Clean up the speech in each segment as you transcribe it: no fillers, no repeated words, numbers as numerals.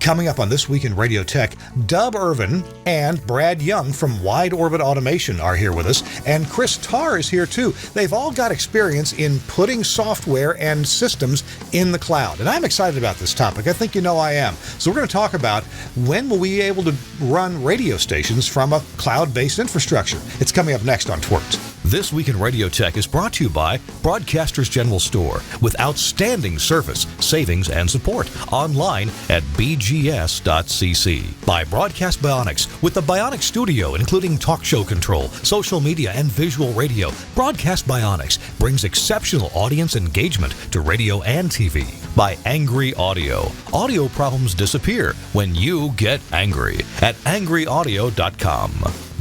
Coming up on This Week in Radio Tech, Dub Irvin and Brad Young from WideOrbit Automation are here with us, and Chris Tarr is here too. They've all got experience in putting software and systems in the cloud, and I'm excited about this topic. I think you know I am. So we're going to talk about when will we be able to run radio stations from a cloud-based infrastructure. It's coming up next on TWiRT. This Week in Radio Tech is brought to you by Broadcasters General Store with outstanding service, savings, and support online at bgs.cc. By Broadcast Bionics with the Bionic Studio, including talk show control, social media, and visual radio. Broadcast Bionics brings exceptional audience engagement to radio and TV. By Angry Audio. Audio problems disappear when you get angry at angryaudio.com.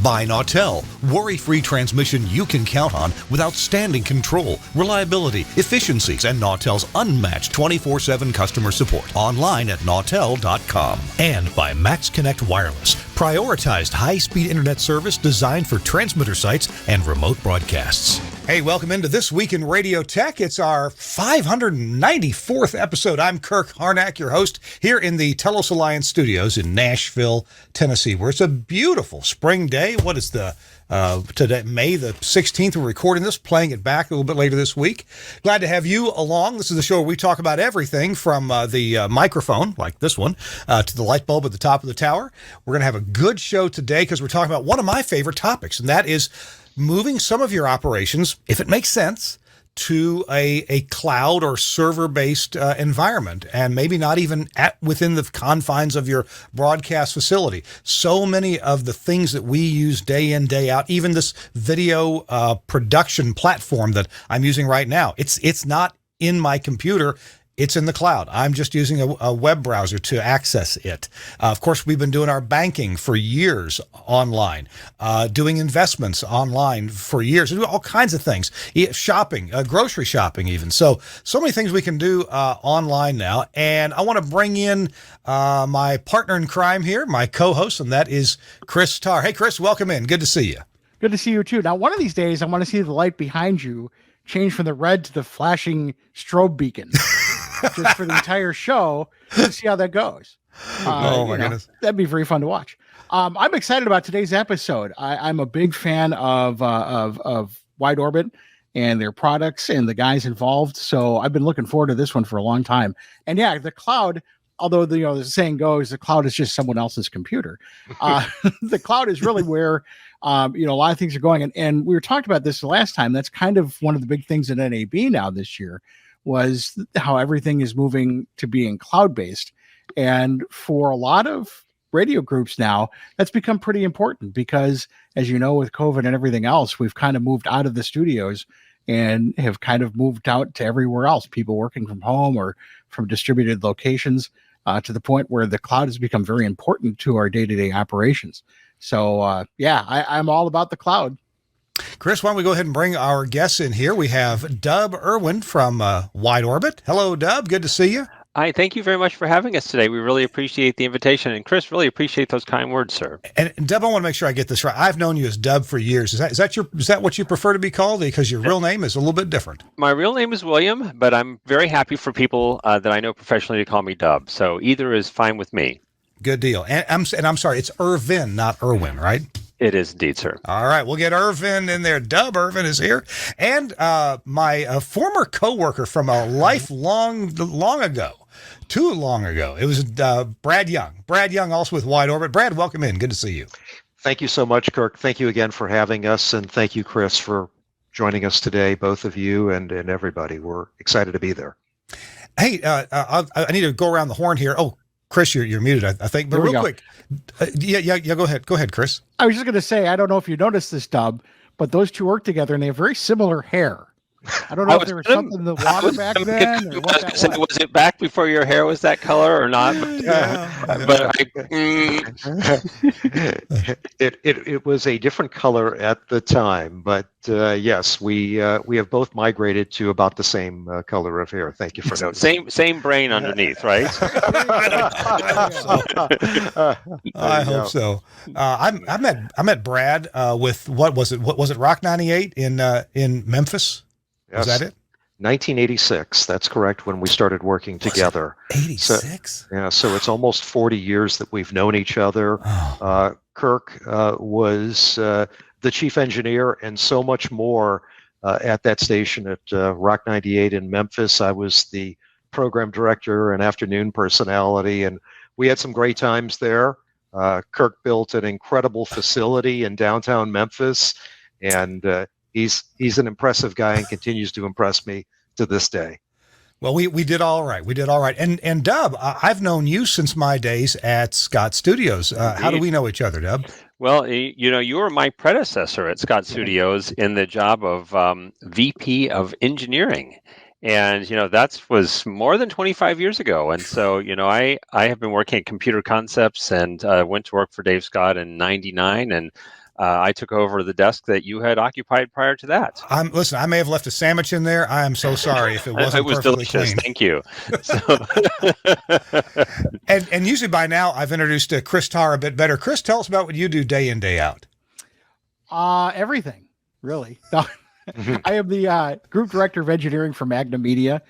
By Nautel, worry-free transmission you can count on with outstanding control, reliability, efficiencies, and Nautel's unmatched 24/7 customer support. Online at nautel.com. And by Max Connect Wireless, prioritized high-speed internet service designed for transmitter sites and remote broadcasts. Hey, welcome into This Week in Radio Tech. It's our 594th episode. I'm Kirk Harnack, your host, here in the Telos Alliance studios in Nashville, Tennessee, where it's a beautiful spring day. What is today, May the 16th? We're recording this, playing it back a little bit later this week. Glad to have you along. This is the show where we talk about everything from the microphone, like this one, to the light bulb at the top of the tower. We're going to have a good show today because we're talking about one of my favorite topics, and that is moving some of your operations, if it makes sense, to a cloud or server-based environment, and maybe not even within the confines of your broadcast facility. So many of the things that we use day in, day out, even this video production platform that I'm using right now, it's not in my computer. It's in the cloud. I'm just using a web browser to access it. Of course, we've been doing our banking for years online, doing investments online for years, and all kinds of things, shopping, grocery shopping even. So many things we can do online now. And I want to bring in my partner in crime here, my co-host, and that is Chris Tarr. Hey, Chris, welcome in. Good to see you. Good to see you, too. Now, one of these days, I want to see the light behind you change from the red to the flashing strobe beacon. Just for the entire show to see how that goes. Oh my goodness. That'd be very fun to watch. I'm excited about today's episode. I'm a big fan of WideOrbit and their products and the guys involved. So I've been looking forward to this one for a long time. And yeah, the cloud, although the saying goes, the cloud is just someone else's computer. The cloud is really where a lot of things are going. And we were talking about this the last time. That's kind of one of the big things in NAB now this year, was how everything is moving to being cloud-based. And for a lot of radio groups now, that's become pretty important because, as you know, with COVID and everything else, we've kind of moved out of the studios and have kind of moved out to everywhere else, people working from home or from distributed locations, to the point where the cloud has become very important to our day-to-day operations. So, I'm all about the cloud. Chris, why don't we go ahead and bring our guests in here? We have Dub Irvin from WideOrbit. Hello, Dub. Good to see you. Hi, thank you very much for having us today. We really appreciate the invitation. And Chris, really appreciate those kind words, sir. And Dub, I want to make sure I get this right. I've known you as Dub for years. Is that what you prefer to be called? Because your real name is a little bit different. My real name is William, but I'm very happy for people that I know professionally to call me Dub. So either is fine with me. Good deal. And I'm sorry, it's Irvin, not Irwin, right? It is indeed, sir. All right, we'll get Irvin in there. Dub Irvin is here. And my former coworker from a long ago. Too long ago. It was Brad Young. Brad Young, also with WideOrbit. Brad, welcome in. Good to see you. Thank you so much, Kirk. Thank you again for having us, and thank you, Chris, for joining us today, both of you and everybody. We're excited to be there. Hey, I need to go around the horn here. Oh, Chris, you're muted, I think. But real quick, yeah, go ahead. Go ahead, Chris. I was just going to say, I don't know if you noticed this, Dub, but those two work together, and they have very similar hair. I don't know if there was something in the water back then, or what that was. Was it back before your hair was that color or not? It was a different color at the time, but yes, we have both migrated to about the same color of hair. Thank you for noticing. Same brain underneath, right? I hope so. I met Brad with what was it? What was it? Rock 98 in Memphis. Yes. Was that it? 1986. That's correct. When we started working together. 86. Yeah. So it's almost 40 years that we've known each other. Oh. Kirk was the chief engineer and so much more at that station at Rock 98 in Memphis. I was the program director and afternoon personality, and we had some great times there. Kirk built an incredible facility in downtown Memphis, and he's an impressive guy and continues to impress me to this day. Well, we did all right. We did all right. And Dub, I've known you since my days at Scott Studios. How do we know each other, Dub? Well, you were my predecessor at Scott Studios in the job of VP of Engineering. And, that was more than 25 years ago. And so, I have been working at Computer Concepts and went to work for Dave Scott in 99. And I took over the desk that you had occupied prior to that. Listen, I may have left a sandwich in there. I am so sorry if it wasn't it was perfectly delicious. clean. Thank you. And usually by now I've introduced Chris Tarr a bit better. Chris, tell us about what you do day in, day out. Everything, really. I am the group director of engineering for Magna Media.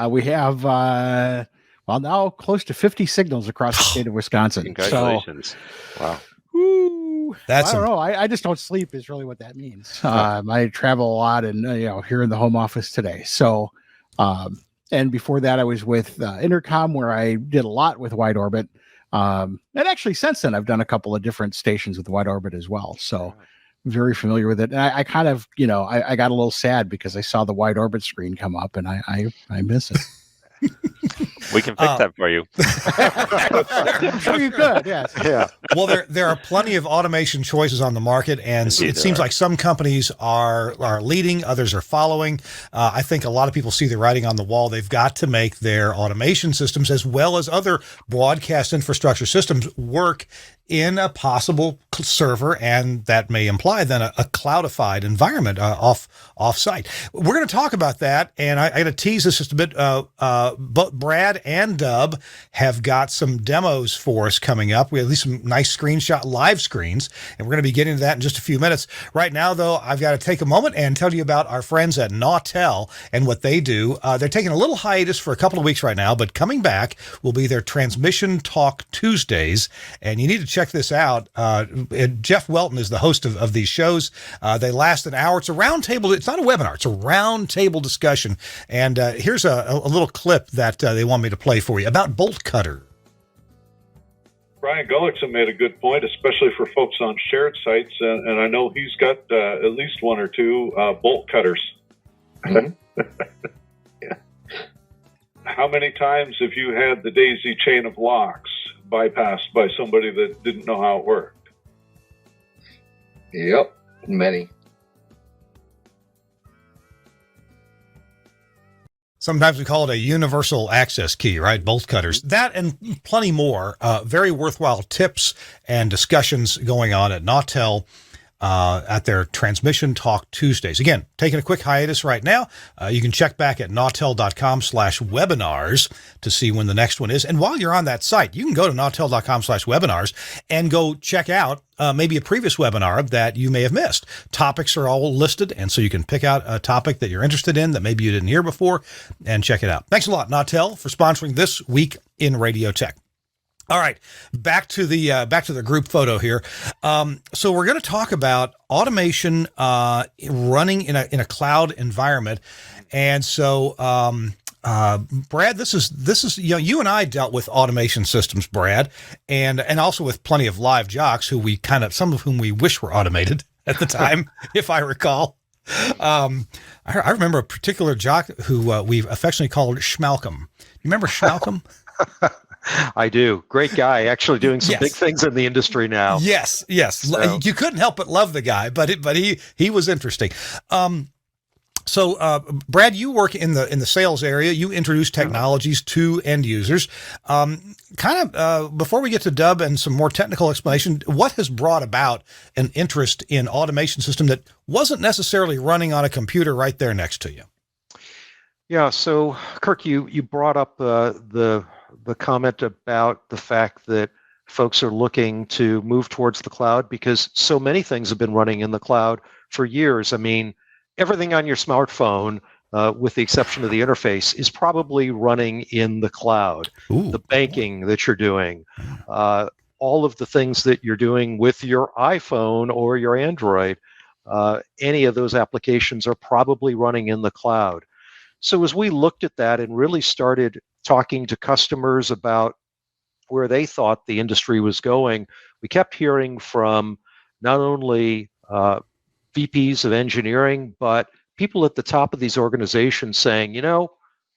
We have, now close to 50 signals across the state of Wisconsin. Congratulations. So, wow. Woo, I don't know. I just don't sleep is really what that means. I travel a lot and, here in the home office today. So, and before that I was with Intercom, where I did a lot with WideOrbit. And actually since then I've done a couple of different stations with WideOrbit as well. So very familiar with it. And I kind of, I got a little sad because I saw the WideOrbit screen come up and I miss it. We can fix that for you. I'm sure you could. Yes. Yeah. Well, there are plenty of automation choices on the market, and Indeed, it seems are. like some companies are leading, others are following. I think a lot of people see the writing on the wall. They've got to make their automation systems, as well as other broadcast infrastructure systems, work in a possible server, and that may imply then a cloudified environment off-site. We're going to talk about that, and I got to tease this just a bit. Both Brad and Dub have got some demos for us coming up. We have at least some nice screenshot live screens, and we're going to be getting to that in just a few minutes. Right now, though, I've got to take a moment and tell you about our friends at Nautel and what they do. They're taking a little hiatus for a couple of weeks right now, but coming back will be their Transmission Talk Tuesdays, and you need to check this out. Jeff Welton is the host of these shows. They last an hour. It's a roundtable. It's not a webinar. It's a roundtable discussion. And here's a little clip that they want me to play for you about bolt cutter. Brian Gullickson made a good point, especially for folks on shared sites, and I know he's got at least one or two bolt cutters. Yeah. How many times have you had the daisy chain of locks bypassed by somebody that didn't know how it worked? Yep, many. Sometimes we call it a universal access key, right? Bolt cutters. That and plenty more. Very worthwhile tips and discussions going on at Nautel at their Transmission Talk Tuesdays. Again, taking a quick hiatus right now. You can check back at nautel.com/webinars to see when the next one is. And while you're on that site, you can go to nautel.com/webinars and go check out maybe a previous webinar that you may have missed. Topics are all listed, and so you can pick out a topic that you're interested in that maybe you didn't hear before and check it out. Thanks a lot, Nautel, for sponsoring this week in Radio Tech. All right, back to the group photo here. So we're going to talk about automation running in a cloud environment, and so Brad, this is you and I dealt with automation systems, Brad, and also with plenty of live jocks who some of whom we wish were automated at the time, if I recall. I remember a particular jock who we affectionately called Schmalcolm. You remember Schmalcolm? I do. Great guy, actually doing some big things in the industry now. Yes. So. You couldn't help but love the guy, but he was interesting. So, Brad, you work in the sales area. You introduce technologies to end users. Before we get to Dub and some more technical explanation, what has brought about an interest in automation system that wasn't necessarily running on a computer right there next to you? Yeah. So, Kirk, you brought up the comment about the fact that folks are looking to move towards the cloud because so many things have been running in the cloud for years. I mean, everything on your smartphone with the exception of the interface, is probably running in the cloud. Ooh. The banking that you're doing, all of the things that you're doing with your iPhone or your Android, any of those applications are probably running in the cloud. So as we looked at that and really started talking to customers about where they thought the industry was going, we kept hearing from not only VPs of engineering, but people at the top of these organizations saying,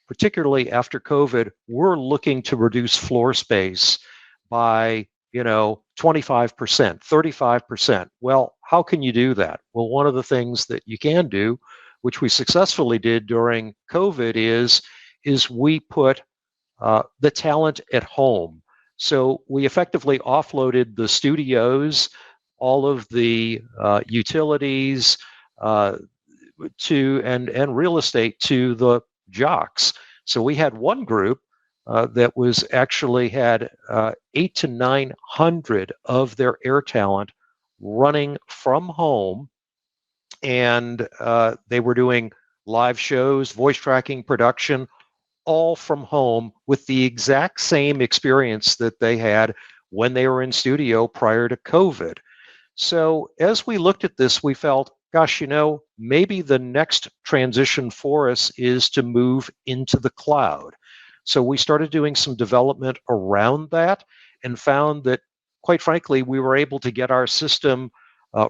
particularly after COVID, we're looking to reduce floor space by 25%, 35%. Well, how can you do that? Well, one of the things that you can do, which we successfully did during COVID, is we put the talent at home. So we effectively offloaded the studios, all of the utilities and real estate to the jocks. So we had one group that was actually had 800 to 900 of their air talent running from home, and they were doing live shows, voice tracking, production, all from home with the exact same experience that they had when they were in studio prior to COVID. So as we looked at this, we felt, gosh, maybe the next transition for us is to move into the cloud. So we started doing some development around that and found that, quite frankly, we were able to get our system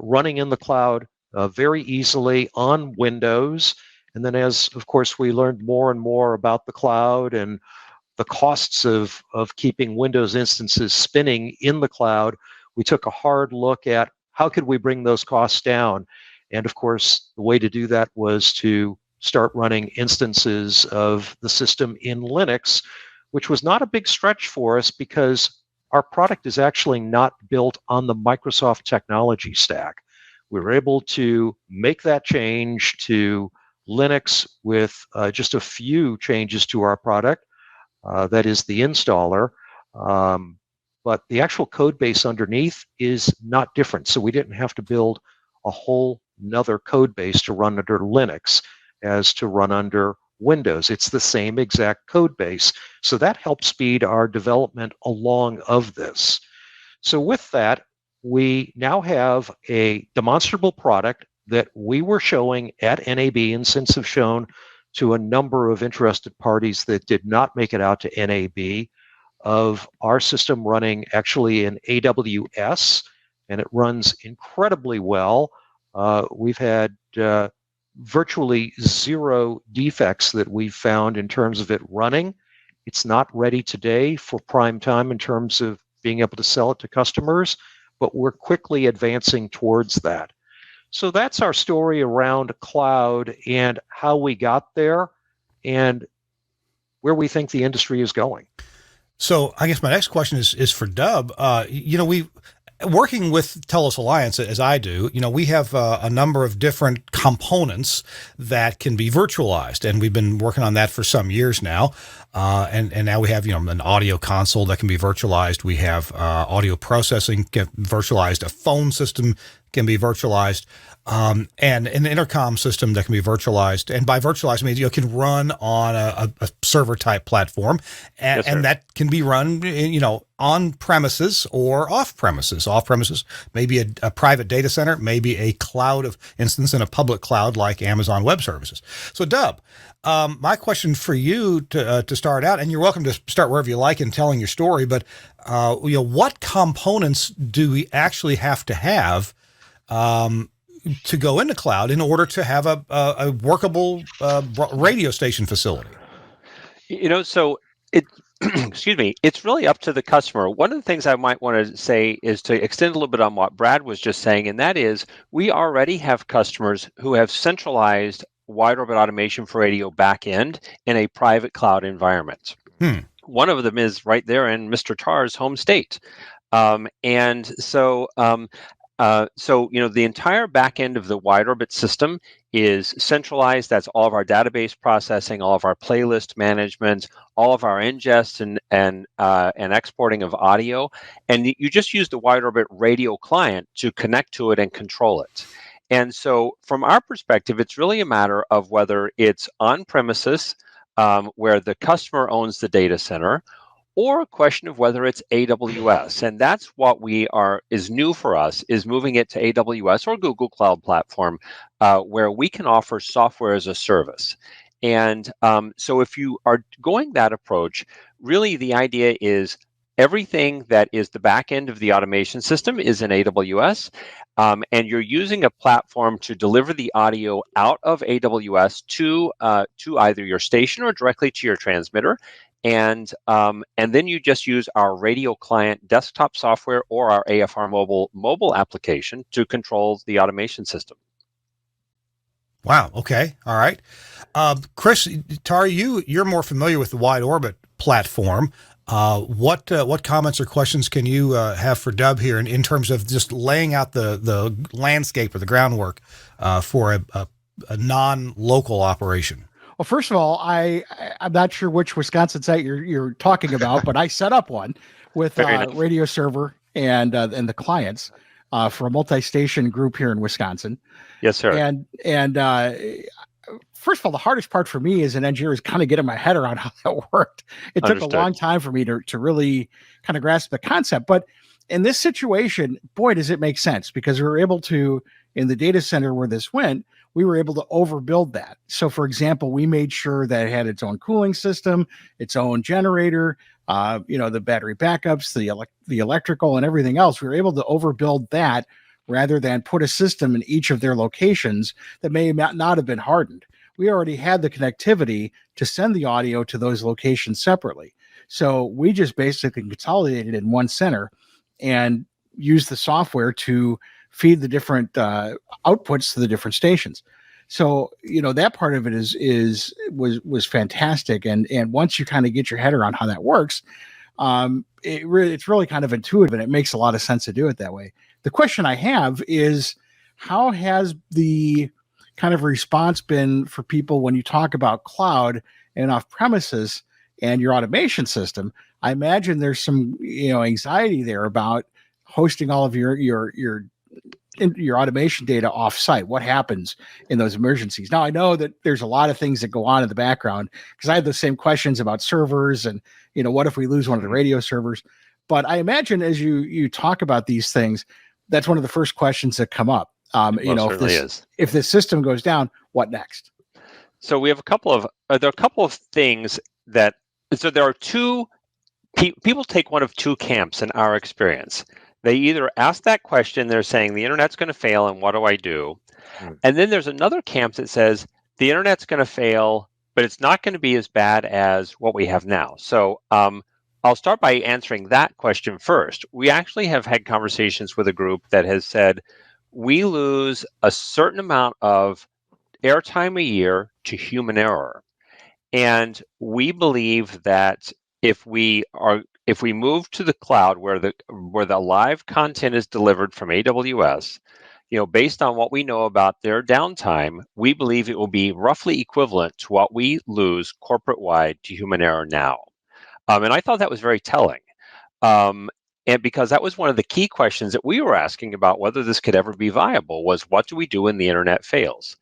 running in the cloud very easily on Windows. And then as, of course, we learned more and more about the cloud and the costs of keeping Windows instances spinning in the cloud, we took a hard look at how could we bring those costs down. And of course, the way to do that was to start running instances of the system in Linux, which was not a big stretch for us because our product is actually not built on the Microsoft technology stack. We were able to make that change to Linux with just a few changes to our product. That is the installer. But the actual code base underneath is not different. So we didn't have to build a whole nother code base to run under Linux as to run under Windows. It's the same exact code base. So that helped speed our development along of this. So with that, we now have a demonstrable product that we were showing at NAB and since have shown to a number of interested parties that did not make it out to NAB, of our system running actually in AWS, and it runs incredibly well. We've had virtually zero defects that we've found in terms of it running. It's not ready today for prime time in terms of being able to sell it to customers, but we're quickly advancing towards that. So that's our story around cloud and how we got there and where we think the industry is going. So I guess my next question is for Dub. We working with Telos Alliance as I do, we have a number of different components that can be virtualized, and we've been working on that for some years now. And now we have, an audio console that can be virtualized. We have audio processing virtualized. A phone system can be virtualized, and an intercom system that can be virtualized. And by virtualized, I mean, can run on a server type platform, and, Yes, and that can be run, on premises or off premises. Off premises, maybe a private data center, maybe a cloud of instance in a public cloud like Amazon Web Services. So, Dub, my question for you to start out, and you're welcome to start wherever you like in telling your story, but what components do we actually have to have to go into cloud in order to have a workable radio station facility? So it, excuse me, it's really up to the customer. One of the things I might want to say is to extend a little bit on what Brad was just saying, and that is we already have customers who have centralized WideOrbit automation for radio backend in a private cloud environment. One of them is right there in Mr. Tarr's home state. The entire back end of the WideOrbit system is centralized. That's all of our database processing, all of our playlist management, all of our ingest and exporting of audio. And you just use the WideOrbit radio client to connect to it and control it. And so from our perspective, it's really a matter of whether it's on premises, where the customer owns the data center, or a question of whether it's AWS. And that's what is new for us, is moving it to AWS or Google Cloud Platform, where we can offer software as a service. And so if you are going that approach, really the idea is everything that is the back end of the automation system is in AWS, and you're using a platform to deliver the audio out of AWS to either your station or directly to your transmitter. And then you just use our radio client desktop software or our AFR mobile application to control the automation system. Wow. Okay. All right. Chris, Tarr, you're more familiar with the WideOrbit platform. What comments or questions can you have for Dub here in terms of just laying out the landscape or the groundwork for a non-local operation? Well, first of all, I'm not sure which Wisconsin site you're talking about, but I set up one with radio server and the clients for a multi-station group here in Wisconsin. Yes, sir. And first of all, the hardest part for me as an engineer is kind of getting my head around how that worked. It took a long time for me to really kind of grasp the concept. But in this situation, boy, does it make sense, because we were able to, in the data center where this went, we were able to overbuild that. So, for example, we made sure that it had its own cooling system, its own generator, the battery backups, the electrical, and everything else. We were able to overbuild that rather than put a system in each of their locations that may not have been hardened. We already had the connectivity to send the audio to those locations separately. So we just basically consolidated in one center and used the software to feed the different outputs to the different stations. So, that part of it was fantastic. And once you kind of get your head around how that works, it's really kind of intuitive, and it makes a lot of sense to do it that way. The question I have is, how has the kind of response been for people when you talk about cloud and off premises and your automation system? I imagine there's some, anxiety there about hosting all of your automation data off-site. What happens in those emergencies? Now, I know that there's a lot of things that go on in the background, because I have the same questions about servers and, what if we lose one of the radio servers? But I imagine as you talk about these things, that's one of the first questions that come up. If this system goes down, what next? So we have a couple of things that, so there are two, people take one of two camps in our experience. They either ask that question, they're saying the internet's going to fail and what do I do? And then there's another camp that says the internet's going to fail, but it's not going to be as bad as what we have now. So I'll start by answering that question first. We actually have had conversations with a group that has said we lose a certain amount of airtime a year to human error. And we believe that if we move to the cloud where the live content is delivered from AWS, based on what we know about their downtime, we believe it will be roughly equivalent to what we lose corporate-wide to human error now. And I thought that was very telling. And because that was one of the key questions that we were asking about whether this could ever be viable, was what do we do when the internet fails?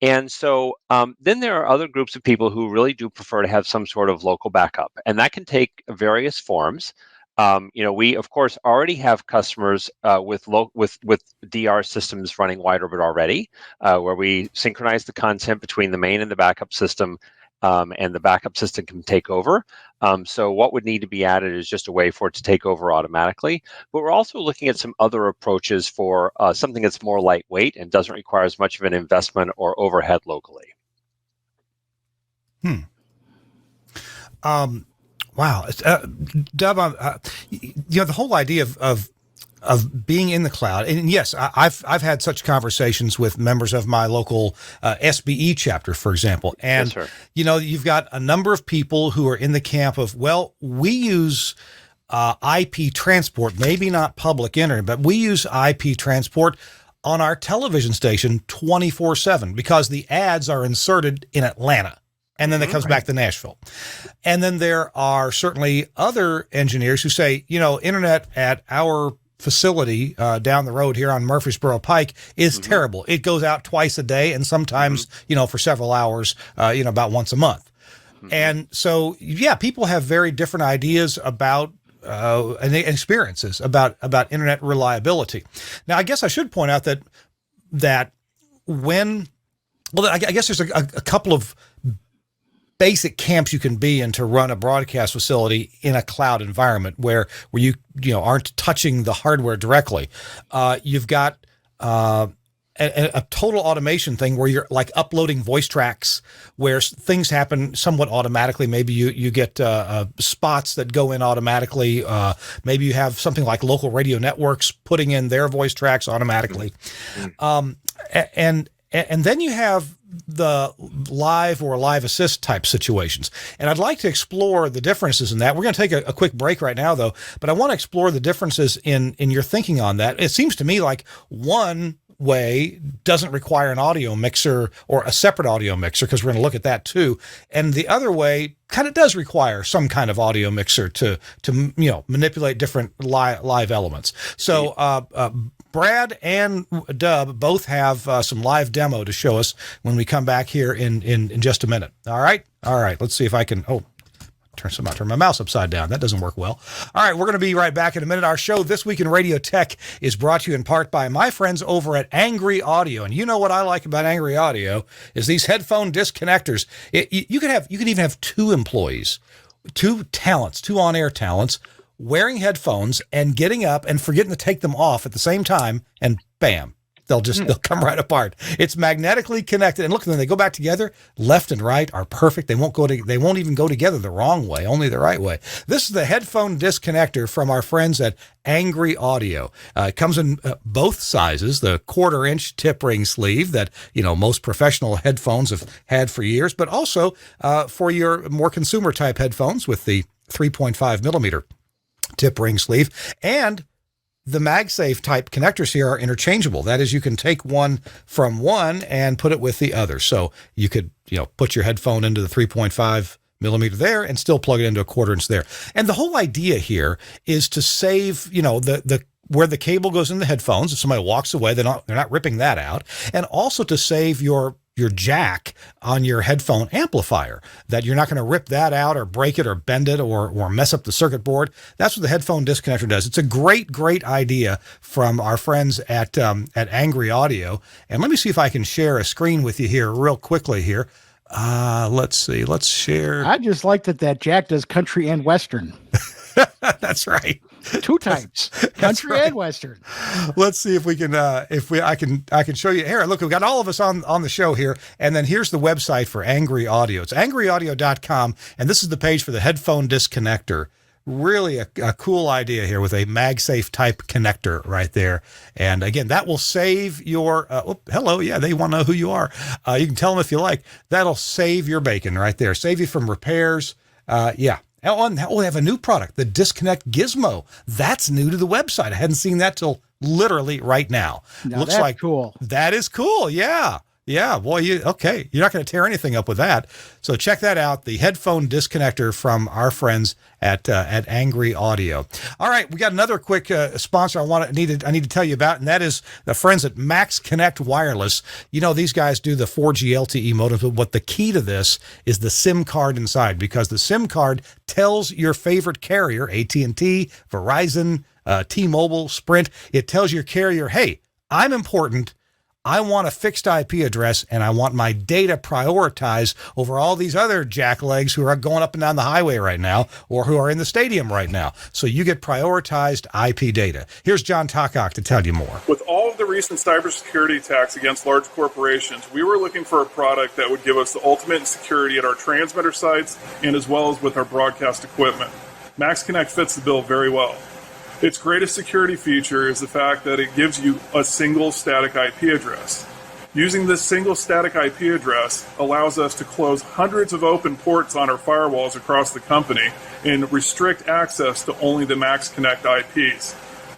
And so then there are other groups of people who really do prefer to have some sort of local backup, and that can take various forms. We of course already have customers with DR systems running WideOrbit already, where we synchronize the content between the main and the backup system, and the backup system can take over. So what would need to be added is just a way for it to take over automatically. But we're also looking at some other approaches for something that's more lightweight and doesn't require as much of an investment or overhead locally. Wow. Dub, the whole idea of being in the cloud. And yes, I've had such conversations with members of my local SBE chapter, for example. And, Yes, sir. You've got a number of people who are in the camp of, well, we use IP transport, maybe not public internet, but we use IP transport on our television station 24/7 because the ads are inserted in Atlanta. And then it comes back to Nashville. And then there are certainly other engineers who say, internet at our facility down the road here on Murfreesboro Pike is terrible. It goes out twice a day, and sometimes, for several hours, about once a month. And so, yeah, people have very different ideas about and experiences about internet reliability. Now, I guess I should point out that when, well, I guess there's a couple of basic camps you can be in to run a broadcast facility in a cloud environment where you aren't touching the hardware directly. You've got a total automation thing where you're like uploading voice tracks where things happen somewhat automatically. Maybe you get spots that go in automatically. Maybe you have something like local radio networks putting in their voice tracks automatically. And then you have the live or live assist type situations. And I'd like to explore the differences in that. We're going to take a quick break right now, though, but I want to explore the differences in your thinking on that. It seems to me like one way doesn't require an audio mixer or a separate audio mixer, because we're going to look at that too. And the other way kind of does require some kind of audio mixer to manipulate different live elements. So Brad and Dub both have some live demo to show us when we come back here in just a minute. All right. Let's see if I can. Turn my mouse upside down. That doesn't work well. All right, we're going to be right back in a minute. Our show, This Week in Radio Tech, is brought to you in part by my friends over at Angry Audio. And you know what I like about Angry Audio is these headphone disconnectors. You can even have two employees, two on-air talents, wearing headphones and getting up and forgetting to take them off at the same time, and bam. They'll come right apart. It's magnetically connected, and look, when they go back together, left and right are perfect. They won't even go together the wrong way, only the right way. This is the headphone disconnector from our friends at Angry Audio. It comes in both sizes: the 1/4-inch tip ring sleeve that most professional headphones have had for years, but also for your more consumer type headphones with the 3.5 millimeter tip ring sleeve. And the MagSafe type connectors here are interchangeable. That is, you can take one from one and put it with the other. So you could, put your headphone into the 3.5 millimeter there and still plug it into a 1/4-inch there. And the whole idea here is to save, the where the cable goes in the headphones. If somebody walks away, they're not ripping that out. And also to save your jack on your headphone amplifier, that you're not going to rip that out or break it or bend it or mess up the circuit board. That's what the headphone disconnector does. It's a great idea from our friends at Angry Audio. And let me see if I can share a screen with you here real quickly here. Let's see. Let's share. I just like that jack does country and western. That's right. Two types, country and western. Let's see if we can, I can show you here. Look, we've got all of us on the show here. And then here's the website for Angry Audio. It's angryaudio.com. And this is the page for the headphone disconnector. Really a cool idea here with a MagSafe type connector right there. And again, that will save your, hello. Yeah, they want to know who you are. You can tell them if you like. That'll save your bacon right there. Save you from repairs. Yeah. We have a new product, the Disconnect Gizmo. That's new to the website. I hadn't seen that till literally right now. Looks like cool. That is cool. Yeah. Yeah. Boy, you're not going to tear anything up with that. So check that out. The headphone disconnector from our friends at Angry Audio. All right. We got another quick sponsor I need to tell you about, and that is the friends at Max Connect Wireless. These guys do the 4G LTE modems, but what the key to this is the SIM card inside, because the SIM card tells your favorite carrier, AT&T, Verizon, T-Mobile, Sprint, it tells your carrier, hey, I'm important. I want a fixed IP address, and I want my data prioritized over all these other jacklegs who are going up and down the highway right now, or who are in the stadium right now. So you get prioritized IP data. Here's John Takach to tell you more. With all of the recent cybersecurity attacks against large corporations, we were looking for a product that would give us the ultimate security at our transmitter sites and as well as with our broadcast equipment. Max Connect fits the bill very well. Its greatest security feature is the fact that it gives you a single static IP address. Using this single static IP address allows us to close hundreds of open ports on our firewalls across the company and restrict access to only the Max Connect IPs.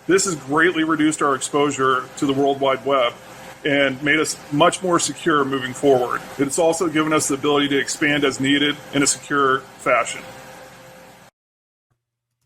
This has greatly reduced our exposure to the World Wide Web and made us much more secure moving forward. It's also given us the ability to expand as needed in a secure fashion.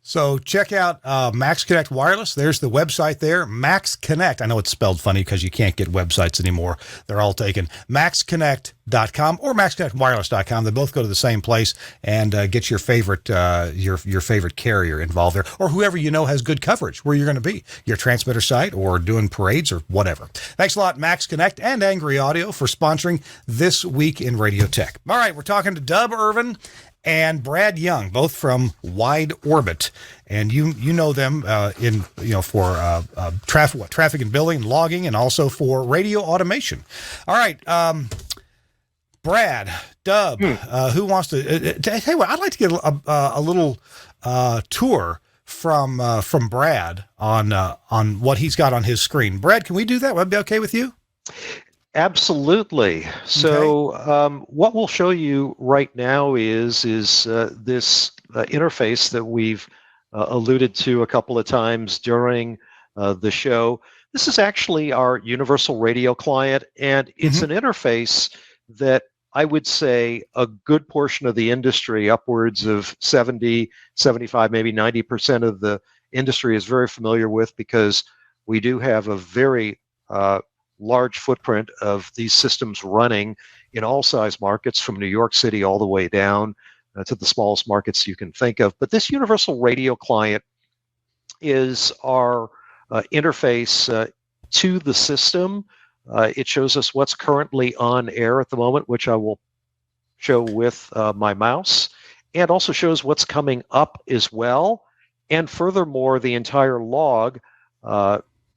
So check out Max Connect Wireless. There's the website there, Max Connect. I know it's spelled funny because you can't get websites anymore. They're all taken. MaxConnect.com or MaxConnectWireless.com. They both go to the same place, and get your favorite your favorite carrier involved there, or whoever you know has good coverage where you're going to be, your transmitter site or doing parades or whatever. Thanks a lot, Max Connect and Angry Audio, for sponsoring This Week in Radio Tech. All right, we're talking to Dub Irvin and Brad Young, both from WideOrbit, and you know them for traffic and billing, and logging, and also for radio automation. All right, Brad, Dub, who wants to? Tell you what, I'd like to get a little tour from Brad on what he's got on his screen. Brad, can we do that? Would that be okay with you? Absolutely. So what we'll show you right now is this interface that we've alluded to a couple of times during the show. This is actually our universal radio client, and it's an interface that I would say a good portion of the industry, upwards of 70, 75, maybe 90% of the industry is very familiar with, because we do have a very large footprint of these systems running in all size markets, from New York City all the way down to the smallest markets you can think of. But this universal radio client is our interface to the system. It shows us what's currently on air at the moment, which I will show with my mouse, and also shows what's coming up as well. And furthermore, the entire log,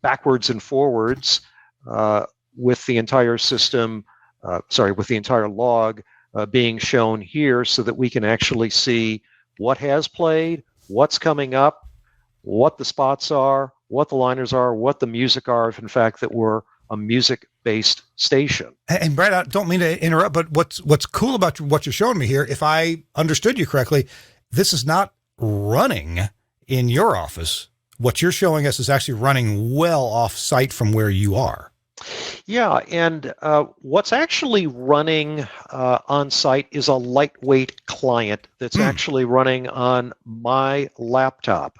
backwards and forwards, with the entire system, with the entire log being shown here, so that we can actually see what has played, what's coming up, what the spots are, what the liners are, what the music are, if in fact that we're a music-based station. And Brad, I don't mean to interrupt, but what's cool about what you're showing me here, if I understood you correctly, this is not running in your office. What you're showing us is actually running well off site from where you are. Yeah, and what's actually running on site is a lightweight client that's actually running on my laptop.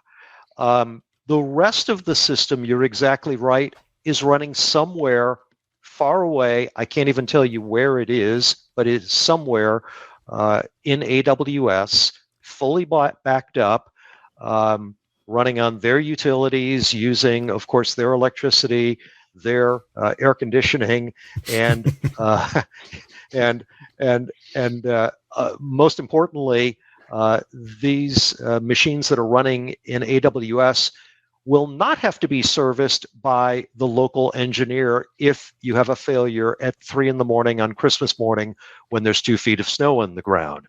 The rest of the system, you're exactly right, is running somewhere far away. I can't even tell you where it is, but it's somewhere in AWS, fully backed up, running on their utilities, using, of course, their electricity, their air conditioning, and most importantly, these machines that are running in AWS will not have to be serviced by the local engineer if you have a failure at 3 in the morning on Christmas morning when there's 2 feet of snow on the ground.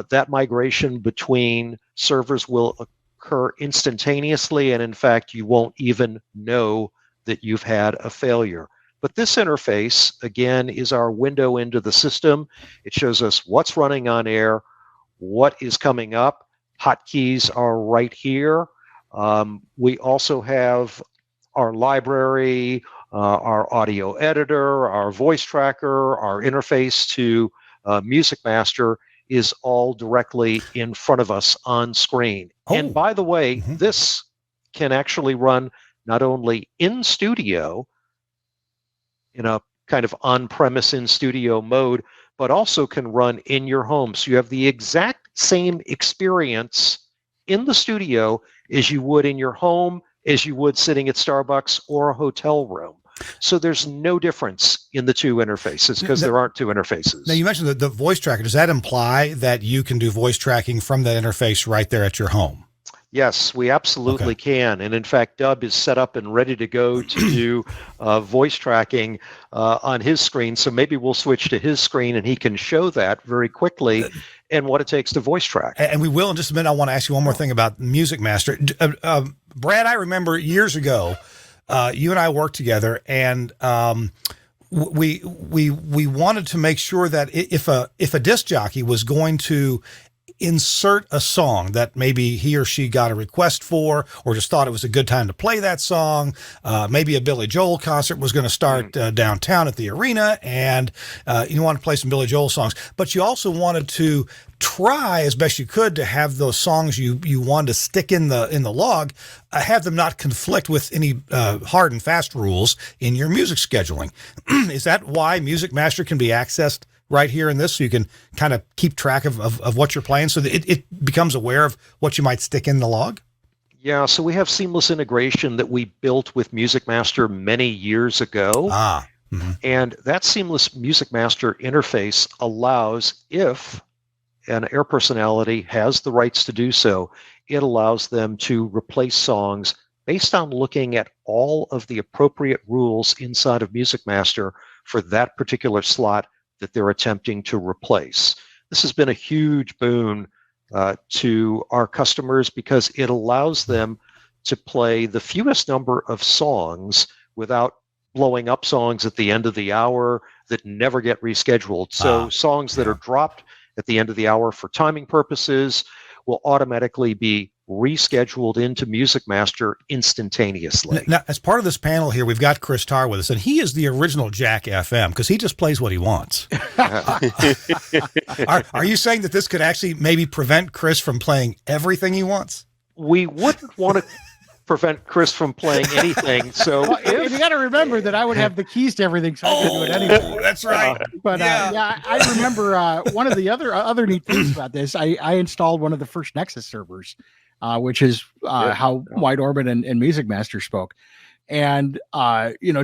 That migration between servers will occur instantaneously, and in fact, you won't even know that you've had a failure. But this interface, again, is our window into the system. It shows us what's running on air, what is coming up. Hotkeys are right here. We also have our library, our audio editor, our voice tracker, our interface to Music Master is all directly in front of us on screen. Oh. And by the way, this can actually run not only in studio, in a kind of on-premise in studio mode, but also can run in your home. So you have the exact same experience in the studio as you would in your home, as you would sitting at Starbucks or a hotel room. So there's no difference in the two interfaces, because there aren't two interfaces. Now, you mentioned the voice tracker. Does that imply that you can do voice tracking from that interface right there at your home? Yes, we absolutely can. And in fact, Dub is set up and ready to go to do voice tracking on his screen. So maybe we'll switch to his screen and he can show that very quickly and what it takes to voice track. And we will in just a minute. I want to ask you one more thing about Music Master. Brad, I remember years ago, you and I worked together, and we wanted to make sure that if a disc jockey was going to insert a song that maybe he or she got a request for, or just thought it was a good time to play that song. Maybe a Billy Joel concert was going to start downtown at the arena, and you want to play some Billy Joel songs, but you also wanted to try as best you could to have those songs you wanted to stick in the log, have them not conflict with any hard and fast rules in your music scheduling. Is that why Music Master can be accessed right here in this, so you can kind of keep track of what you're playing, so that it becomes aware of what you might stick in the log? Yeah, so we have seamless integration that we built with Music Master many years ago. And that seamless Music Master interface allows, if an air personality has the rights to do so, it allows them to replace songs based on looking at all of the appropriate rules inside of Music Master for that particular slot that they're attempting to replace. This has been a huge boon to our customers, because it allows them to play the fewest number of songs without blowing up songs at the end of the hour that never get rescheduled. So songs that are dropped at the end of the hour for timing purposes will automatically be rescheduled into Music Master instantaneously. Now, as part of this panel here, we've got Chris Tarr with us, and he is the original Jack FM, because he just plays what he wants. Are you saying that this could actually maybe prevent Chris from playing everything he wants? We wouldn't want to prevent Chris from playing anything. So you got to remember that I would have the keys to everything, so I could do it anyway. That's right. But I remember one of the other neat things about this. I installed one of the first Nexus servers, which is how WideOrbit and Music Master spoke. And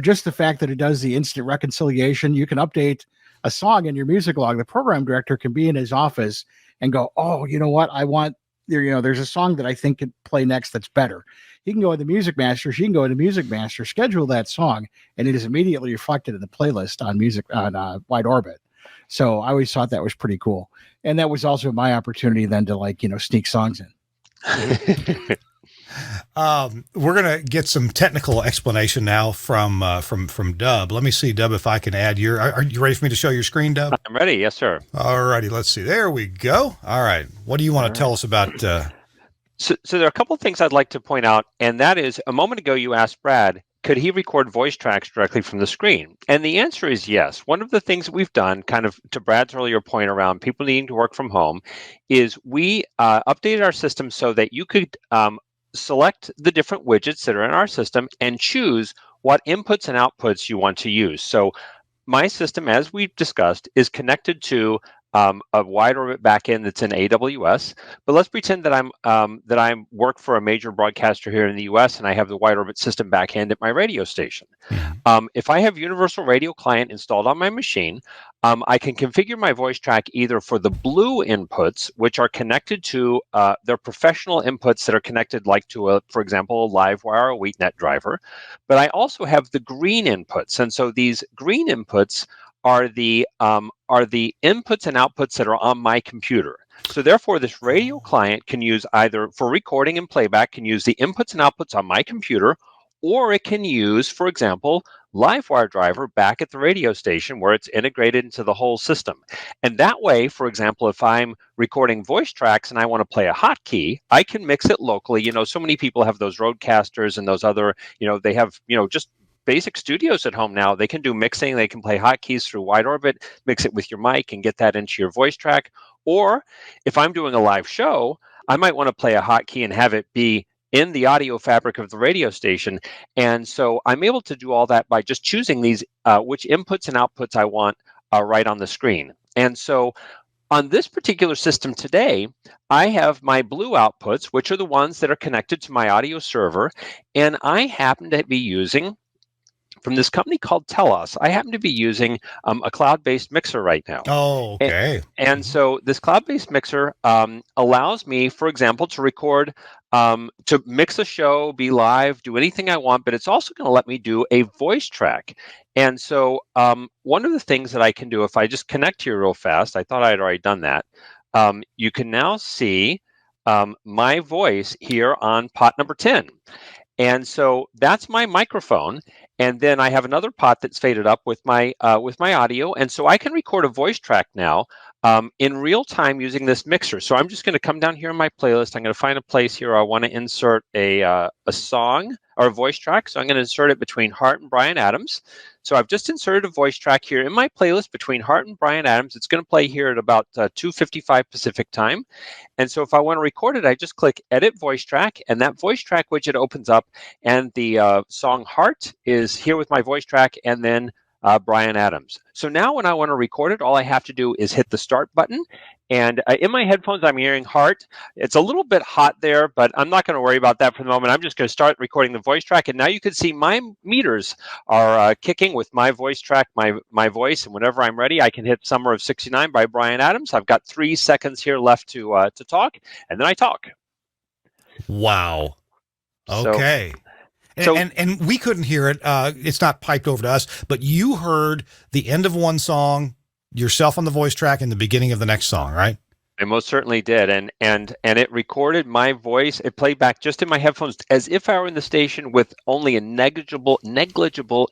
just the fact that it does the instant reconciliation, you can update a song in your music log. The program director can be in his office and go, "Oh, you know what? I want there's a song that I think could play next that's better." He can go into Music Master. She can go into Music Master, schedule that song, and it is immediately reflected in the playlist on WideOrbit. So I always thought that was pretty cool, and that was also my opportunity then to sneak songs in. We're gonna get some technical explanation now from Dub. Let me see, Dub, if I can add your. Are you ready for me to show your screen, Dub? I'm ready. Yes, sir. All righty. Let's see. There we go. All right. What do you want to tell us about? So there are a couple of things I'd like to point out, and that is, a moment ago you asked Brad, could he record voice tracks directly from the screen? And the answer is yes. One of the things that we've done, kind of to Brad's earlier point around people needing to work from home, is we updated our system so that you could select the different widgets that are in our system and choose what inputs and outputs you want to use. So my system, as we've discussed, is connected to a WideOrbit backend that's in AWS. But let's pretend that I work for a major broadcaster here in the US, and I have the WideOrbit system backend at my radio station. If I have Universal Radio Client installed on my machine, I can configure my voice track either for the blue inputs, which are connected to their professional inputs that are connected, like to for example, a LiveWire or WheatNet driver. But I also have the green inputs, and so these green inputs are the inputs and outputs that are on my computer. So therefore, this radio client can use either for recording and playback, can use the inputs and outputs on my computer, or it can use, for example, LiveWire driver back at the radio station where it's integrated into the whole system. And that way, for example, if I'm recording voice tracks and I want to play a hotkey, I can mix it locally. So many people have those Roadcasters and those other, they have, just basic studios at home now. They can do mixing. They can play hotkeys through WideOrbit, mix it with your mic and get that into your voice track. Or if I'm doing a live show, I might want to play a hotkey and have it be in the audio fabric of the radio station. And so I'm able to do all that by just choosing these, which inputs and outputs I want right on the screen. And so on this particular system today, I have my blue outputs, which are the ones that are connected to my audio server. And I happen to be using, from this company called Telos, I happen to be using a cloud-based mixer right now. Oh, okay. And so this cloud-based mixer allows me, for example, to record, to mix a show, be live, do anything I want, but it's also going to let me do a voice track. And so one of the things that I can do, if I just connect here real fast, I thought I had already done that, you can now see my voice here on pot number 10. And so that's my microphone. And then I have another pot that's faded up with my audio. And so I can record a voice track now in real time using this mixer. So I'm just going to come down here in my playlist. I'm going to find a place here I want to insert a song or a voice track. So I'm going to insert it between Hart and Bryan Adams. So I've just inserted a voice track here in my playlist between Hart and Bryan Adams. It's going to play here at about 2:55 Pacific time. And so if I want to record it, I just click Edit Voice Track, and that voice track widget opens up, and the song Hart is here with my voice track, and then Bryan Adams. So now when I want to record it, all I have to do is hit the start button. And in my headphones, I'm hearing Hart. It's a little bit hot there, but I'm not going to worry about that for the moment. I'm just going to start recording the voice track. And now you can see my meters are kicking with my voice track, my voice. And whenever I'm ready, I can hit Summer of '69 by Bryan Adams. I've got 3 seconds here left to talk, and then I talk. Wow. Okay. So, and we couldn't hear it. It's not piped over to us, but you heard the end of one song, yourself on the voice track, and the beginning of the next song, right? I most certainly did, and it recorded my voice. It played back just in my headphones as if I were in the station with only a negligible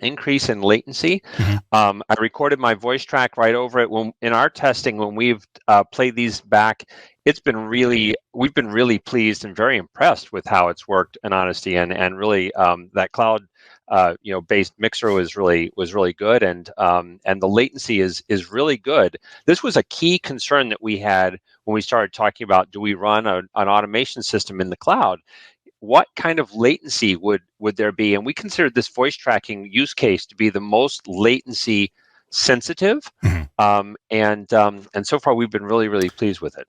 increase in latency. Mm-hmm. I recorded my voice track right over it. When in our testing, when we've played these back, we've been really pleased and very impressed with how it's worked in honesty, and really that cloud based mixer was really good, and the latency is really good. This was a key concern that we had when we started talking about, do we run an automation system in the cloud? What kind of latency would there be? And we considered this voice tracking use case to be the most latency sensitive, mm-hmm. And so far we've been really pleased with it.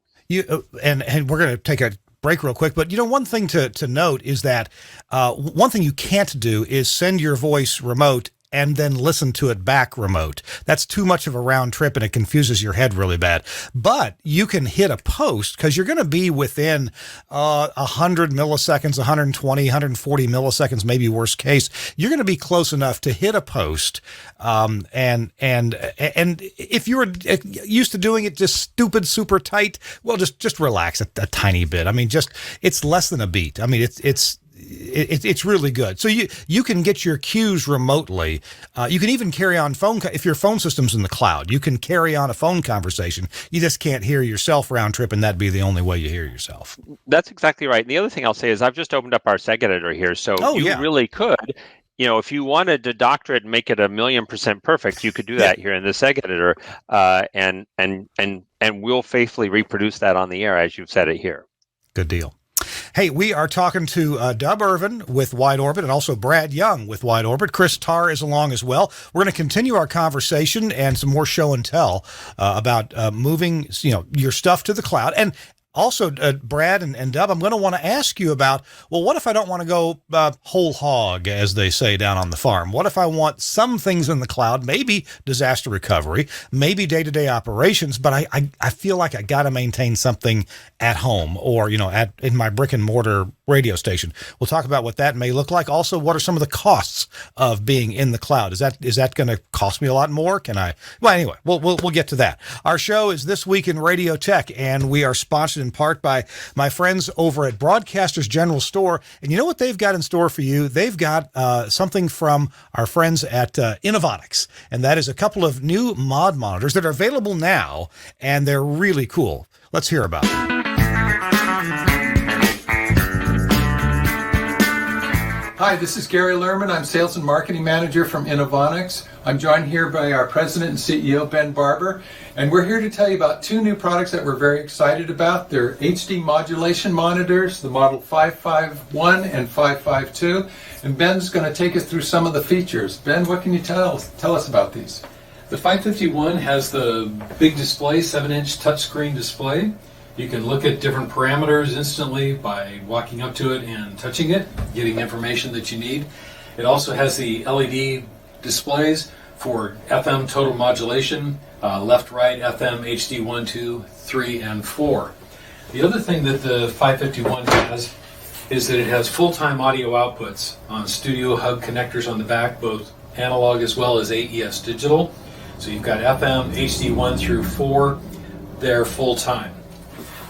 And we're going to take a break real quick, but one thing to note is that one thing you can't do is send your voice remote and then listen to it back remote. That's too much of a round trip, and it confuses your head really bad. But you can hit a post, because you're going to be within 100 milliseconds, 120, 140 milliseconds, maybe worst case. You're going to be close enough to hit a post. And if you're used to doing it just stupid, super tight, well, just relax a tiny bit. I mean, it's less than a beat. I mean, it's really good. So you can get your cues remotely. You can even carry on if your phone system's in the cloud, you can carry on a phone conversation. You just can't hear yourself round trip, and that'd be the only way you hear yourself. That's exactly right. And the other thing I'll say is I've just opened up our seg editor here, so really could. If you wanted to doctor it and make it 1,000,000% perfect, you could do that here in the seg editor, and we'll faithfully reproduce that on the air as you've said it here. Good deal. Hey, we are talking to Dub Irvin with WideOrbit, and also Brad Young with WideOrbit. Chris Tarr is along as well. We're going to continue our conversation and some more show and tell about moving your stuff to the cloud. And also, Brad and Dub, I'm going to want to ask you about, well, what if I don't want to go whole hog, as they say down on the farm? What if I want some things in the cloud, maybe disaster recovery, maybe day-to-day operations, but I feel like I got to maintain something at home or, in my brick and mortar radio station. We'll talk about what that may look like. Also, what are some of the costs of being in the cloud? Is that going to cost me a lot more? Well, anyway, we'll get to that. Our show is This Week in Radio Tech, and we are sponsored in part by my friends over at Broadcasters General Store. And you know what they've got in store for you? They've got something from our friends at Innovonics, and that is a couple of new mod monitors that are available now, and they're really cool. Let's hear about it. Hi, this is Gary Lerman. I'm Sales and Marketing Manager from Innovonics. I'm joined here by our President and CEO, Ben Barber, and we're here to tell you about 2 new products that we're very excited about. They're HD modulation monitors, the model 551 and 552, and Ben's going to take us through some of the features. Ben, what can you tell us about these? The 551 has the big display, 7-inch touchscreen display. You can look at different parameters instantly by walking up to it and touching it, getting information that you need. It also has the LED displays for FM total modulation, left, right, FM, HD 1, 2, 3, and 4. The other thing that the 551 has is that it has full-time audio outputs on Studio Hub connectors on the back, both analog as well as AES digital. So you've got FM, HD 1 through 4, they're full-time.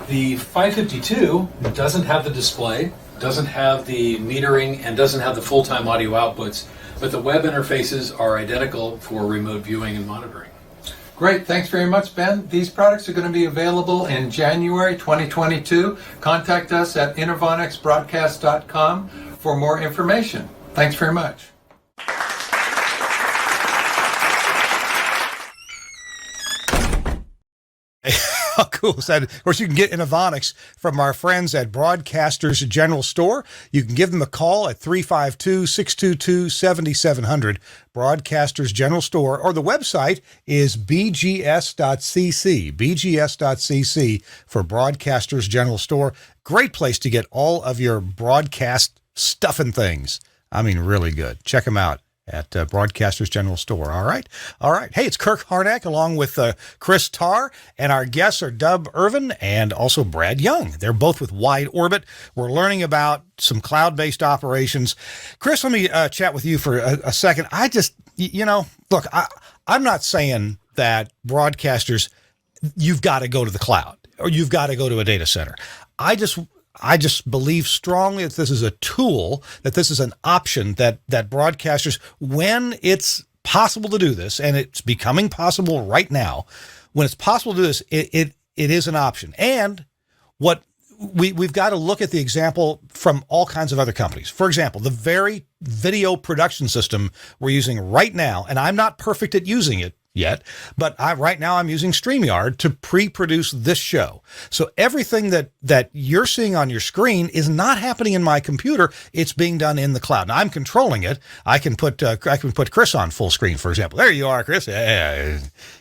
The 552 doesn't have the display, doesn't have the metering, and doesn't have the full-time audio outputs, but the web interfaces are identical for remote viewing and monitoring. Great. Thanks very much, Ben. These products are going to be available in January 2022. Contact us at intervonicsbroadcast.com for more information. Thanks very much. How cool is that? Of course, you can get Innovonics from our friends at Broadcasters General Store. You can give them a call at 352-622-7700, Broadcasters General Store, or the website is bgs.cc, bgs.cc for Broadcasters General Store. Great place to get all of your broadcast stuff and things. I mean, really good. Check them out at Broadcasters General Store. All right. Hey, it's Kirk Harnack along with Chris Tarr, and our guests are Dub Irvin and also Brad Young. They're both with WideOrbit. We're learning about some cloud-based operations. Chris, let me chat with you for a second. I just, look, I'm not saying that broadcasters, you've got to go to the cloud or you've got to go to a data center. I just believe strongly that this is a tool, that this is an option that broadcasters, when it's possible to do this, and it's becoming possible right now, when it's possible to do this, it is an option. And what we've got to look at the example from all kinds of other companies. For example, the very video production system we're using right now, and I'm not perfect at using it yet, but right now I'm using StreamYard to pre-produce this show. So everything that you're seeing on your screen is not happening in my computer. It's being done in the cloud. Now I'm controlling it. I can put Chris on full screen, for example. There you are, Chris. Yeah,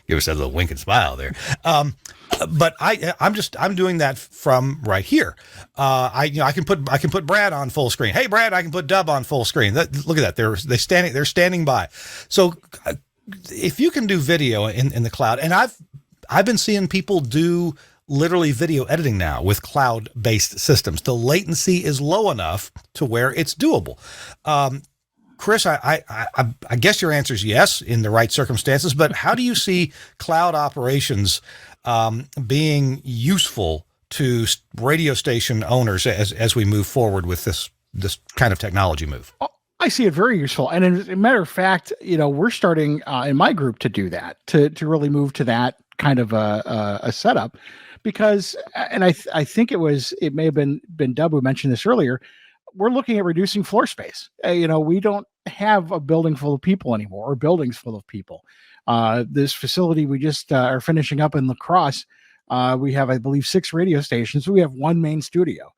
give us that little wink and smile there. But I'm doing that from right here. I can put Brad on full screen. Hey, Brad, I can put Dub on full screen. Look at that. They're standing by. So if you can do video in the cloud, and I've been seeing people do literally video editing now with cloud-based systems. The latency is low enough to where it's doable. Chris, I guess your answer is yes in the right circumstances, but how do you see cloud operations being useful to radio station owners as we move forward with this kind of technology move? I see it very useful. And as a matter of fact, we're starting in my group to do that, to really move to that kind of a setup, because, and I think it may have been Dub who mentioned this earlier, we're looking at reducing floor space. We don't have a building full of people anymore, or buildings full of people. This facility we just are finishing up in La Crosse, we have, I believe, 6 radio stations. We have one main studio.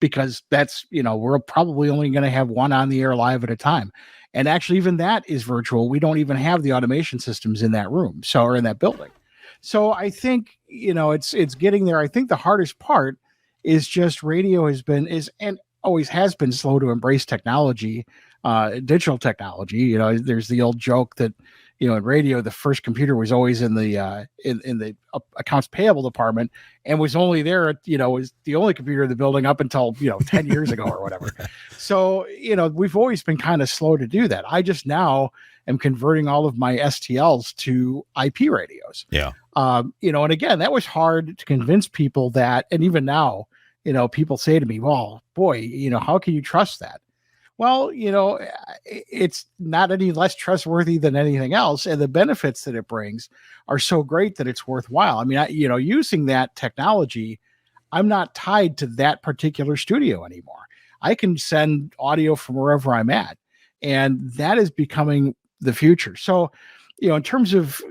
Because that's, we're probably only going to have one on the air live at a time. And actually, even that is virtual. We don't even have the automation systems in that room, or in that building. So I think, it's getting there. I think the hardest part is just radio and always has been slow to embrace technology, digital technology. There's the old joke that, in radio, the first computer was always in the accounts payable department, and was only there, was the only computer in the building up until 10 years ago or whatever. So we've always been kind of slow to do that. I just now am converting all of my STLs to IP radios. Yeah. And again, that was hard to convince people that, and even now, people say to me, "Well, boy, how can you trust that?" Well, it's not any less trustworthy than anything else. And the benefits that it brings are so great that it's worthwhile. I mean, using that technology, I'm not tied to that particular studio anymore. I can send audio from wherever I'm at. And that is becoming the future. So, in terms of,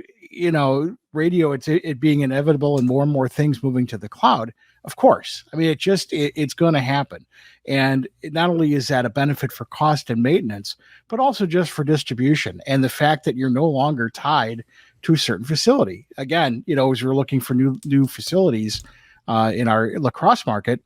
radio, it being inevitable and more things moving to the cloud, of course. I mean, it's going to happen. And not only is that a benefit for cost and maintenance, but also just for distribution and the fact that you're no longer tied to a certain facility. Again, as we're looking for new facilities in our La Crosse market,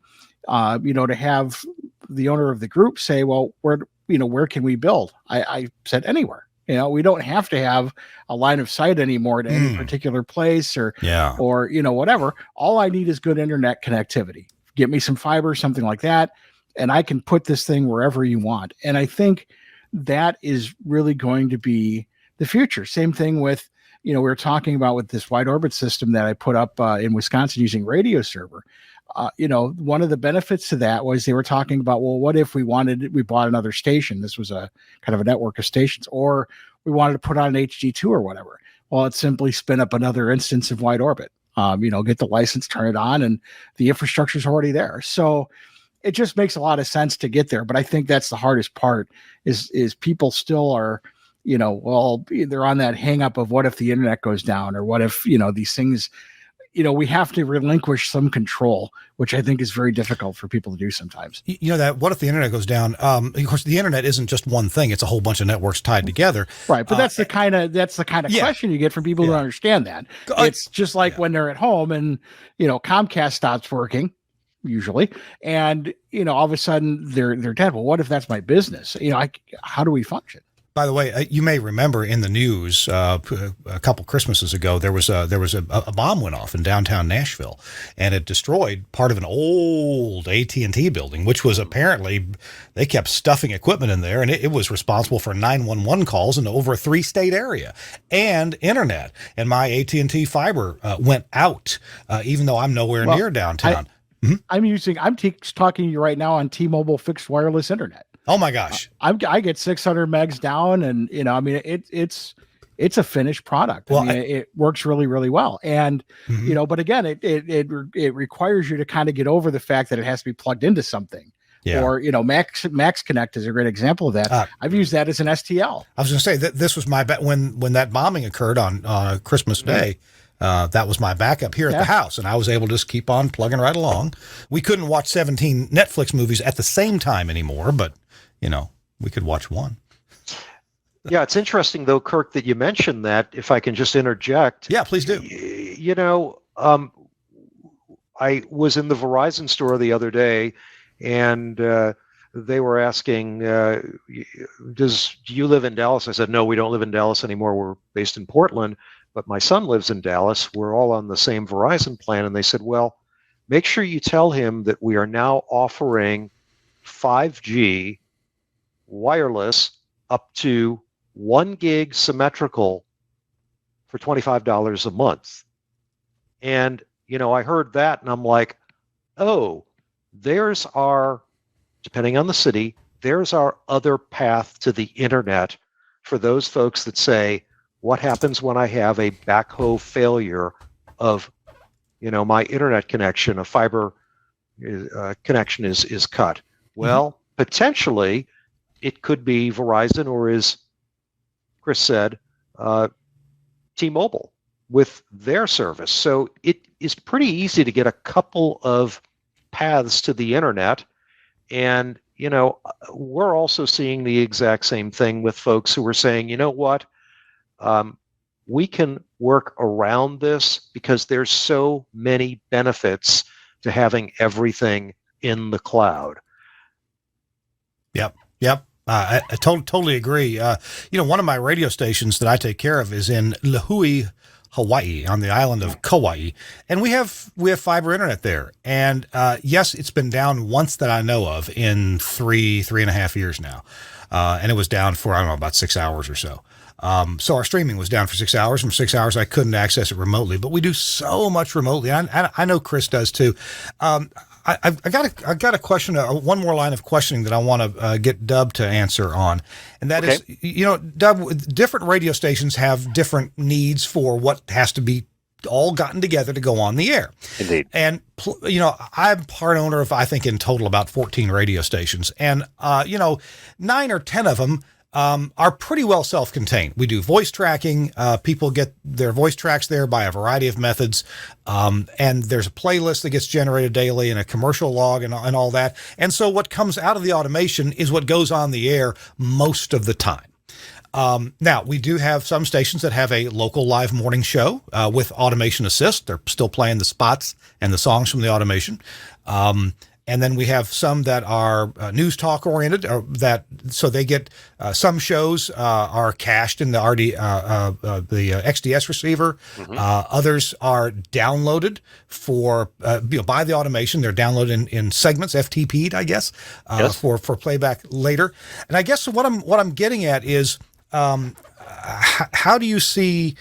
to have the owner of the group say, well, where can we build? I said anywhere. We don't have to have a line of sight anymore to any particular place or whatever. All I need is good internet connectivity. Get me some fiber, something like that, and I can put this thing wherever you want. And I think that is really going to be the future. Same thing with, we were talking about with this WideOrbit system that I put up in Wisconsin using Radio Server. One of the benefits to that was they were talking about, well, what if we bought another station? This was a kind of a network of stations, or we wanted to put on an HD2 or whatever. Well, it's simply spin up another instance of WideOrbit. Get the license, turn it on, and the infrastructure is already there. So it just makes a lot of sense to get there. But I think that's the hardest part is people still are, they're on that hang up of what if the internet goes down, or what if, these things, we have to relinquish some control, which I think is very difficult for people to do sometimes. That what if the internet goes down? Of course, the internet isn't just one thing; it's a whole bunch of networks tied together. Right, but that's the kind of question you get from people who understand that. It's just like when they're at home and Comcast stops working, usually, and all of a sudden they're dead. Well, what if that's my business? How do we function? By the way, you may remember in the news a couple Christmases ago, there was a bomb went off in downtown Nashville, and it destroyed part of an old AT&T building, which was apparently, they kept stuffing equipment in there, and it was responsible for 911 calls in over a 3-state area and internet. And my AT&T fiber went out, even though I'm nowhere near downtown. I'm talking to you right now on T-Mobile fixed wireless internet. Oh my gosh! I get 600 megs down, and it's a finished product. Well, it works really, really well. And but again, it requires you to kind of get over the fact that it has to be plugged into something. Yeah. Or Max Connect is a great example of that. I've used that as an STL. I was going to say that this was my when that bombing occurred on Christmas Day. That was my backup here at the house, and I was able to just keep on plugging right along. We couldn't watch 17 Netflix movies at the same time anymore, but we could watch one. Yeah, it's interesting though, Kirk, that you mentioned that. If I can just interject. Yeah, please do. I was in the Verizon store the other day, and they were asking, do you live in Dallas? I said, no, we don't live in Dallas anymore. We're based in Portland, but my son lives in Dallas. We're all on the same Verizon plan. And they said, well, make sure you tell him that we are now offering 5G wireless up to 1 gig symmetrical for $25 a month. And, I heard that and I'm like, oh, there's our, depending on the city, there's our other path to the internet for those folks that say, what happens when I have a backhoe failure of, my internet connection, a fiber connection is cut? Well, potentially it could be Verizon, or as Chris said, T-Mobile with their service. So it is pretty easy to get a couple of paths to the internet. And, we're also seeing the exact same thing with folks who are saying, you know what, we can work around this because there's so many benefits to having everything in the cloud. Yep. I totally agree. One of my radio stations that I take care of is in Lihue, Hawaii, on the island of Kauai, and we have fiber internet there. And yes, it's been down once that I know of in three and a half years now, and it was down for about 6 hours or so. So our streaming was down for 6 hours. From 6 hours, I couldn't access it remotely, but we do so much remotely. I know Chris does too. I got a question, one more line of questioning that I want to get Dub to answer on. And that is, Dub, different radio stations have different needs for what has to be all gotten together to go on the air. Indeed. And, I'm part owner of, I think in total about 14 radio stations. And, 9 or 10 of them are pretty well self-contained. We do voice tracking. People get their voice tracks there by a variety of methods. And there's a playlist that gets generated daily and a commercial log and all that. And so what comes out of the automation is what goes on the air most of the time. Now, we do have some stations that have a local live morning show with automation assist. They're still playing the spots and the songs from the automation. And then we have some that are news talk oriented, so they get some shows are cached in the XDS receiver. Others are downloaded by the automation. They're downloaded in segments, FTP'd, I guess, for playback later. And I guess what I'm getting at is how do you see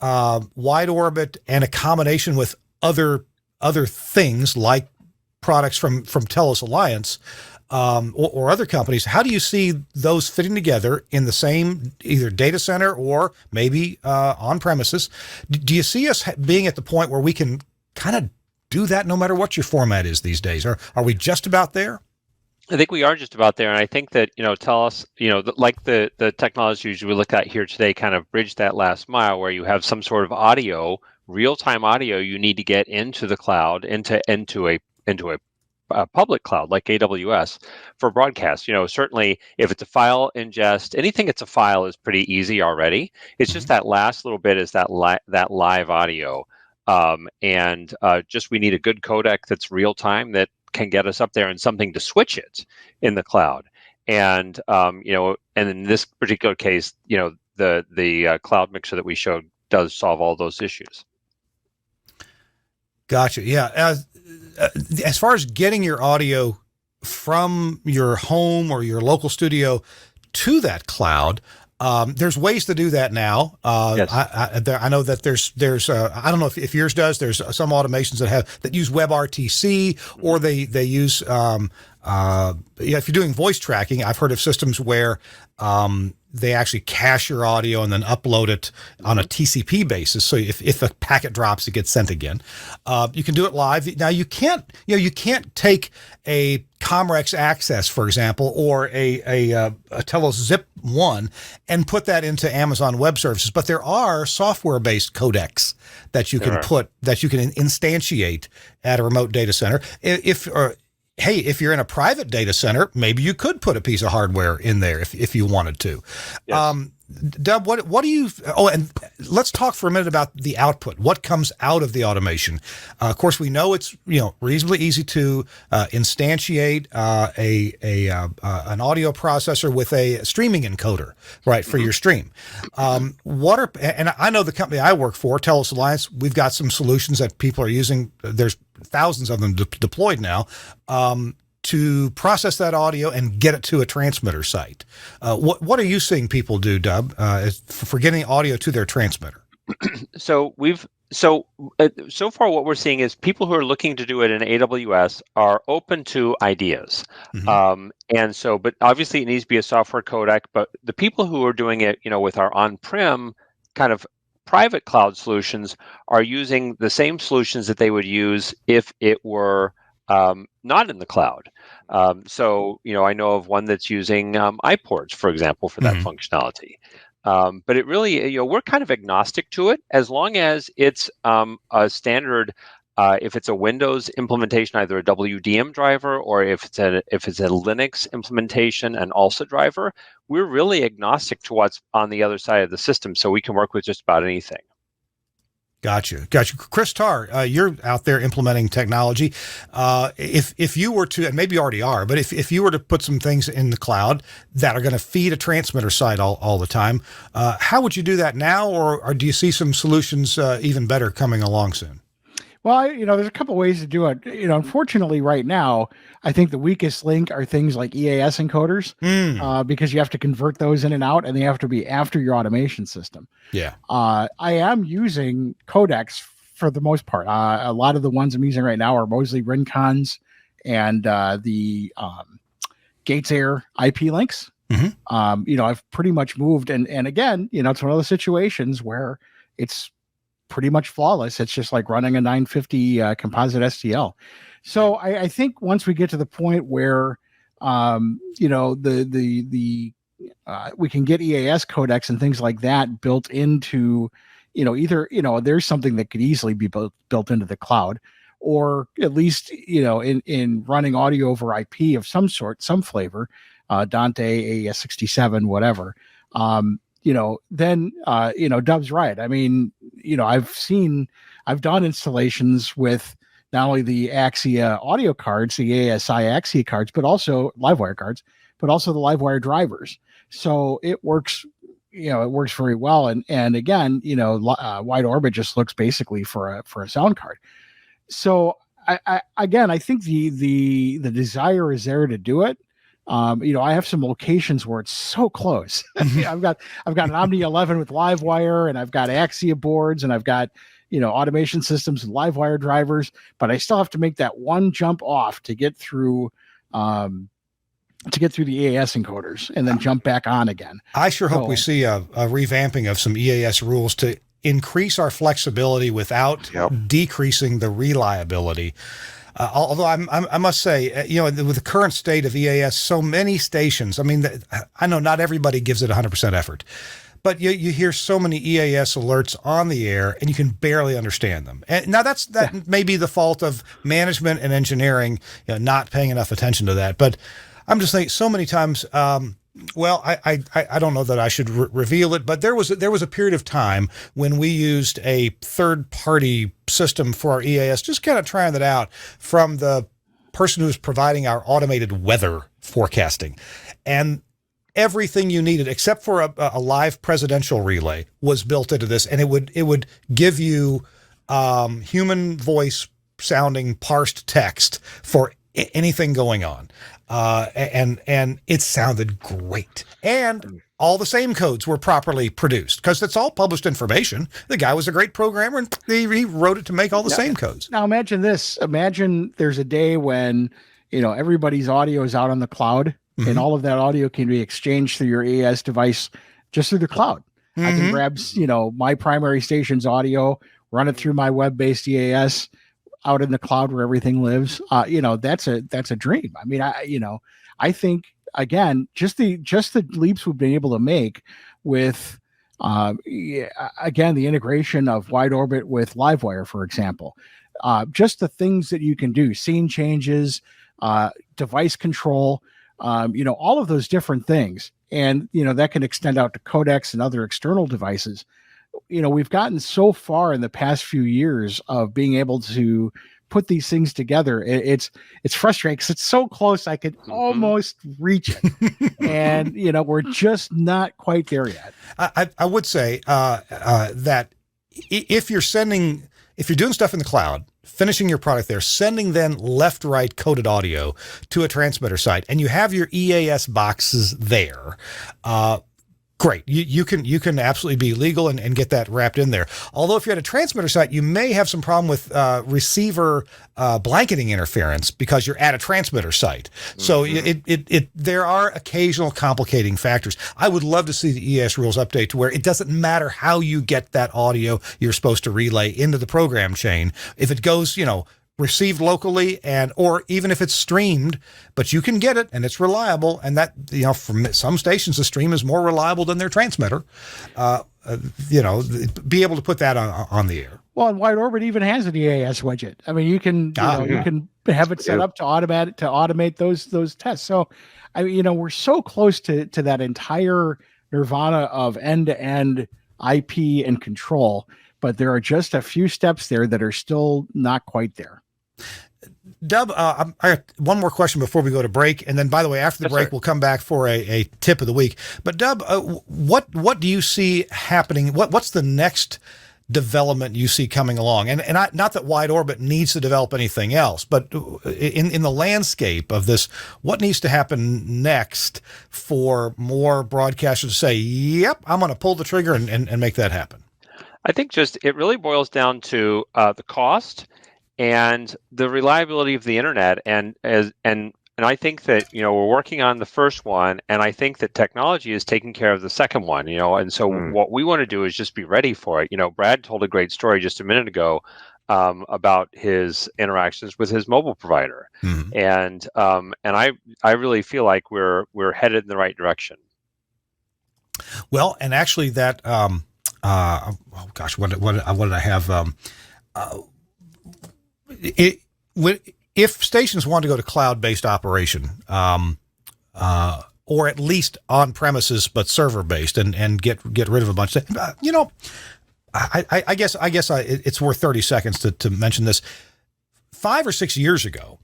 WideOrbit and a combination with other things like products from Telos Alliance or other companies. How do you see those fitting together in the same either data center or maybe on premises? Do you see us being at the point where we can kind of do that no matter what your format is these days? Or are we just about there? I think we are just about there, and I think that tell us like the technologies we look at here today kind of bridge that last mile where you have some sort of audio, real-time audio you need to get into the cloud, into a public cloud like AWS for broadcast. Certainly if it's a file ingest, anything that's a file is pretty easy already. It's just that last little bit is that live audio, and just we need a good codec that's real-time that can get us up there and something to switch it in the cloud. And and in this particular case, the cloud mixer that we showed does solve all those issues. Gotcha. Yeah. As far as getting your audio from your home or your local studio to that cloud, there's ways to do that now. Yes. I know that there's I don't know if yours does. There's some automations that use WebRTC, or they use if you're doing voice tracking. I've heard of systems where they actually cache your audio and then upload it on a TCP basis. So if a packet drops, it gets sent again. You can do it live. Now you can't take a Comrex Access, for example, or a Telos Zip 1 and put that into Amazon Web Services. But there are software-based codecs that you can instantiate at a remote data center. If you're in a private data center, maybe you could put a piece of hardware in there if you wanted to. Yes. Dub, what do you? Oh, and let's talk for a minute about the output. What comes out of the automation? Of course, we know it's reasonably easy to instantiate an audio processor with a streaming encoder, right, for your stream. And I know the company I work for, Telos Alliance, we've got some solutions that people are using. There's thousands of them deployed now. To process that audio and get it to a transmitter site. What are you seeing people do, Dub, for getting audio to their transmitter? So far what we're seeing is people who are looking to do it in AWS are open to ideas. Mm-hmm. But obviously it needs to be a software codec, but the people who are doing it, with our on-prem kind of private cloud solutions are using the same solutions that they would use if it were not in the cloud. I know of one that's using iPorts, for example, for that functionality. But it really, we're kind of agnostic to it as long as it's a standard. If it's a Windows implementation, either a WDM driver, or if it's a Linux implementation, an ALSA driver, we're really agnostic to what's on the other side of the system, so we can work with just about anything. Gotcha. Chris Tarr, you're out there implementing technology. If you were to, and maybe you already are, but if you were to put some things in the cloud that are going to feed a transmitter site all the time, how would you do that now, or do you see some solutions even better coming along soon? Well, there's a couple ways to do it. Unfortunately, right now, I think the weakest link are things like EAS encoders, because you have to convert those in and out, and they have to be after your automation system. Yeah. I am using codecs for the most part. A lot of the ones I'm using right now are mostly Rincons and the Gates Air IP links. Mm-hmm. I've pretty much moved, and again, it's one of those situations where it's pretty much flawless. It's just like running a 950 composite STL. So I think once we get to the point where we can get EAS codecs and things like that built into either there's something that could easily be built into the cloud, or at least in running audio over IP of some sort, some flavor, Dante, AES67, whatever. Then Dub's right. I mean, I've done installations with not only the Axia audio cards, the ASI Axia cards, but also LiveWire cards, but also the LiveWire drivers. So it works, it works very well. And again, WideOrbit just looks basically for a sound card. So I think the desire is there to do it. I have some locations where it's so close. I've got an Omni 11 with LiveWire, and I've got Axia boards, and I've got automation systems and LiveWire drivers, but I still have to make that one jump off to get through to get through the EAS encoders and then jump back on again. I sure hope we see a revamping of some EAS rules to increase our flexibility without decreasing the reliability. Although I must say, with the current state of EAS, so many stations, I mean, I know not everybody gives it 100% effort, but you hear so many EAS alerts on the air and you can barely understand them. And now that may be the fault of management and engineering, not paying enough attention to that. But I'm just saying so many times, I don't know that I should reveal it, but there was a period of time when we used a third-party system for our EAS, just kind of trying that out from the person who was providing our automated weather forecasting. And everything you needed, except for a live presidential relay, was built into this, and it would give you human voice sounding parsed text for anything going on. And it sounded great. And all the same codes were properly produced because it's all published information. The guy was a great programmer and he wrote it to make all the same codes. Now imagine this. Imagine there's a day when, everybody's audio is out on the cloud and all of that audio can be exchanged through your EAS device just through the cloud. I can grab, my primary station's audio, run it through my web-based EAS, out in the cloud where everything lives. That's a dream. I mean, I think again, just the leaps we've been able to make with, again, the integration of WideOrbit with Livewire, for example, just the things that you can do, scene changes, device control, all of those different things. And, that can extend out to codecs and other external devices. We've gotten so far in the past few years of being able to put these things together. It's frustrating because it's so close. I could almost reach it. And, we're just not quite there yet. I would say that if you're doing stuff in the cloud, finishing your product there, sending then left-right coded audio to a transmitter site, and you have your EAS boxes there, great. You can absolutely be legal and get that wrapped in there. Although if you're at a transmitter site, you may have some problem with receiver blanketing interference because you're at a transmitter site. So there are occasional complicating factors. I would love to see the EAS rules update to where it doesn't matter how you get that audio you're supposed to relay into the program chain. If it goes, received locally or even if it's streamed, but you can get it and it's reliable. And that, from some stations, the stream is more reliable than their transmitter, be able to put that on the air. Well, and WideOrbit even has an EAS widget. I mean, you can, you can have it set up to automate those tests. So, we're so close to that entire nirvana of end-to-end IP and control, but there are just a few steps there that are still not quite there. Dub, I have one more question before we go to break, and then, by the way, after the break, we'll come back for a tip of the week. But Dub, what do you see happening? What's the next development you see coming along? And not that WideOrbit needs to develop anything else, but in the landscape of this, what needs to happen next for more broadcasters to say, "Yep, I'm going to pull the trigger and make that happen"? I think it really boils down to the cost and the reliability of the internet, and I think that we're working on the first one, and I think that technology is taking care of the second one. And so what we want to do is just be ready for it. Brad told a great story just a minute ago about his interactions with his mobile provider, and I really feel like we're headed in the right direction. Well, and actually that what did I have? If stations want to go to cloud-based operation, or at least on premises but server-based, and get rid of a bunch of, I guess it's worth 30 seconds to mention this. 5 or 6 years ago,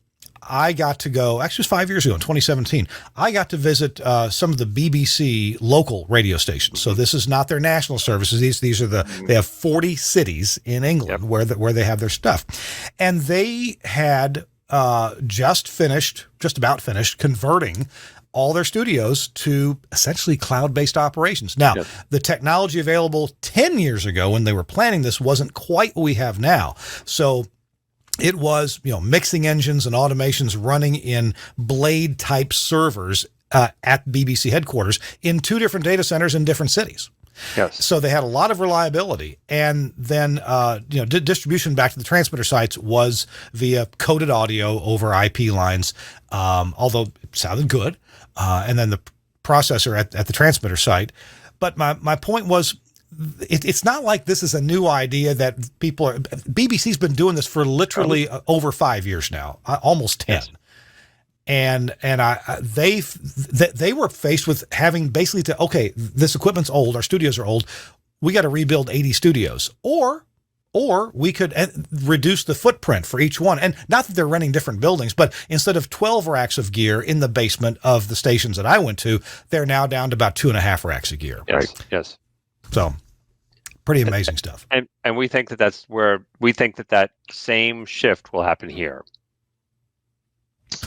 I got to go, actually it was 5 years ago in 2017, I got to visit some of the BBC local radio stations. So this is not their national services. These are they have 40 cities in England where they have their stuff. And they had just about finished converting all their studios to essentially cloud-based operations. Now, the technology available 10 years ago when they were planning this wasn't quite what we have now. So it was, mixing engines and automations running in blade type servers at BBC headquarters in 2 different data centers in different cities. Yes. So they had a lot of reliability, and then distribution back to the transmitter sites was via coded audio over IP lines, although it sounded good, and then the processor at the transmitter site. But my point was, it's not like this is a new idea that BBC's been doing this for literally over 5 years now, almost 10. Yes. And they were faced with having basically okay, this equipment's old, our studios are old, we got to rebuild 80 studios, or we could reduce the footprint for each one. And not that they're renting different buildings, but instead of 12 racks of gear in the basement of the stations that I went to, they're now down to about 2.5 racks of gear. Yes. Right. Yes. So pretty amazing stuff. And we think that same shift will happen here.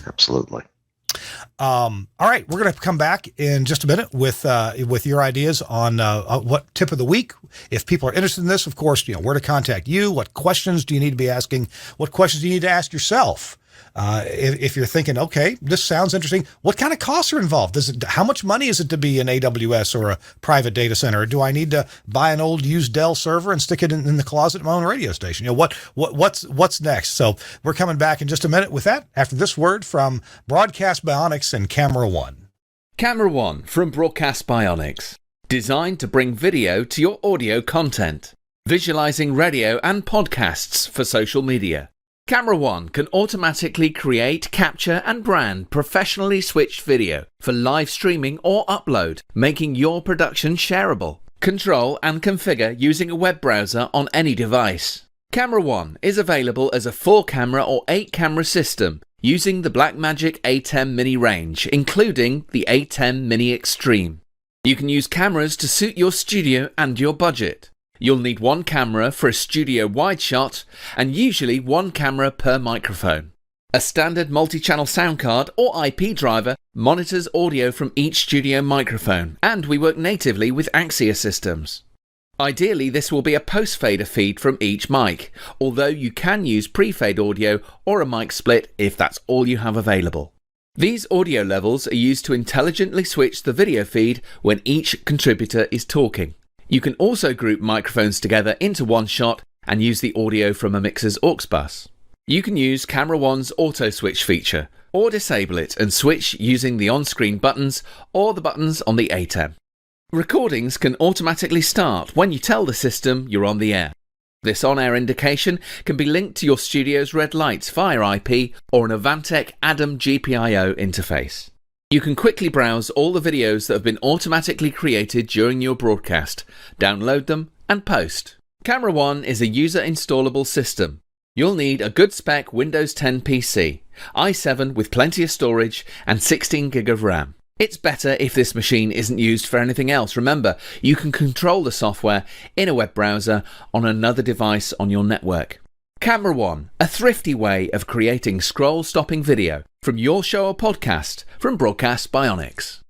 Absolutely. All right, we're going to come back in just a minute with your ideas on what tip of the week. If people are interested in this, of course, where to contact you. What questions do you need to be asking? What questions do you need to ask yourself? If you're thinking, okay, this sounds interesting, what kind of costs are involved? How much money is it to be an AWS or a private data center? Or do I need to buy an old used Dell server and stick it in the closet of my own radio station? What's next? So we're coming back in just a minute with that after this word from Broadcast Bionics and Camera One. Camera One from Broadcast Bionics, designed to bring video to your audio content, visualizing radio and podcasts for social media. Camera One can automatically create, capture and brand professionally switched video for live streaming or upload, making your production shareable. Control and configure using a web browser on any device. Camera One is available as a 4-camera or 8-camera system using the Blackmagic A10 Mini range, including the A10 Mini Extreme. You can use cameras to suit your studio and your budget. You'll need 1 camera for a studio wide shot and usually 1 camera per microphone. A standard multi-channel sound card or IP driver monitors audio from each studio microphone, and we work natively with Axia systems. Ideally, this will be a post-fader feed from each mic, although you can use pre-fade audio or a mic split if that's all you have available. These audio levels are used to intelligently switch the video feed when each contributor is talking. You can also group microphones together into one shot and use the audio from a mixer's aux bus. You can use Camera One's auto switch feature, or disable it and switch using the on-screen buttons or the buttons on the A10. Recordings can automatically start when you tell the system you're on the air. This on-air indication can be linked to your studio's red lights via IP or an Avantec Adam GPIO interface. You can quickly browse all the videos that have been automatically created during your broadcast, download them and post. Camera One is a user-installable system. You'll need a good spec Windows 10 PC, i7 with plenty of storage and 16 gig of RAM. It's better if this machine isn't used for anything else. Remember, you can control the software in a web browser on another device on your network. Camera One, a thrifty way of creating scroll-stopping video from your show or podcast from Broadcast Bionics.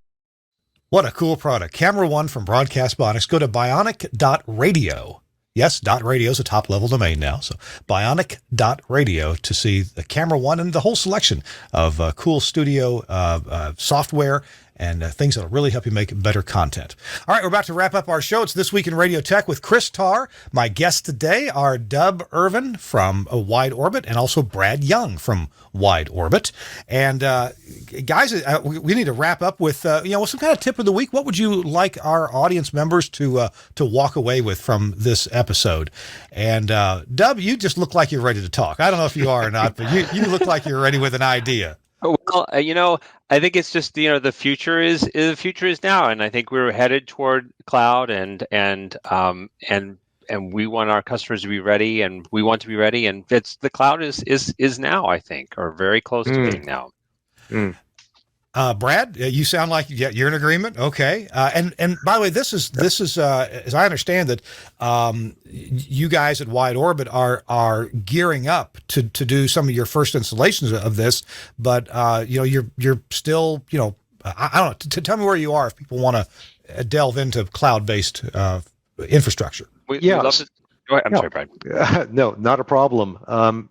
What a cool product. Camera One from Broadcast Bionics. Go to bionic.radio. Yes, .radio is a top-level domain now. So bionic.radio to see the Camera One and the whole selection of cool studio software and things that will really help you make better content. All right, we're about to wrap up our show. It's This Week in Radio Tech with Chris Tarr. My guests today are Dub Irvin from WideOrbit and also Brad Young from WideOrbit. And guys, we need to wrap up with some kind of tip of the week. What would you like our audience members to walk away with from this episode? And Dub, you just look like you're ready to talk. I don't know if you are or not, but you look like you're ready with an idea. Well, I think it's just the future is now, and I think we're headed toward cloud, and we want our customers to be ready, and we want to be ready, and the cloud is now, I think, or very close to being now. Brad, you sound like you're in agreement. Okay. And by the way, this is as I understand it, you guys at WideOrbit are gearing up to do some of your first installations of this, but you're still, I don't know, tell me where you are if people want to delve into cloud-based infrastructure. We love Go ahead. I'm No. sorry, Brad. No, not a problem.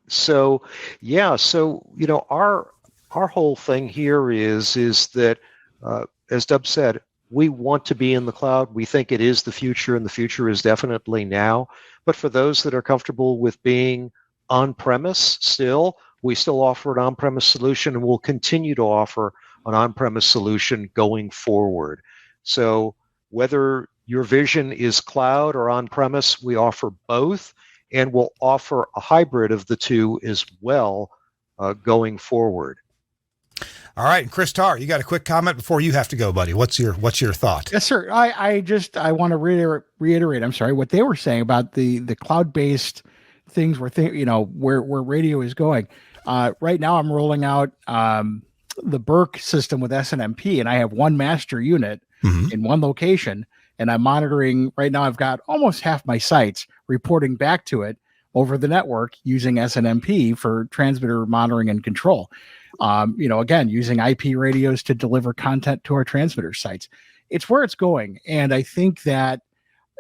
So our whole thing here is that, as Dub said, we want to be in the cloud. We think it is the future, and the future is definitely now. But for those that are comfortable with being on-premise still, we still offer an on-premise solution, and we'll continue to offer an on-premise solution going forward. So whether your vision is cloud or on-premise, we offer both, and we'll offer a hybrid of the two as well going forward. All right, Chris Tarr, you got a quick comment before you have to go, buddy. What's your thought? Yes, sir. I want to reiterate. I'm sorry, what they were saying about the cloud-based things where radio is going. Right now, I'm rolling out the Burke system with SNMP, and I have one master unit in one location, and I'm monitoring. Right now, I've got almost half my sites reporting back to it over the network using SNMP for transmitter monitoring and control. Again, using IP radios to deliver content to our transmitter sites. It's where it's going. And I think that,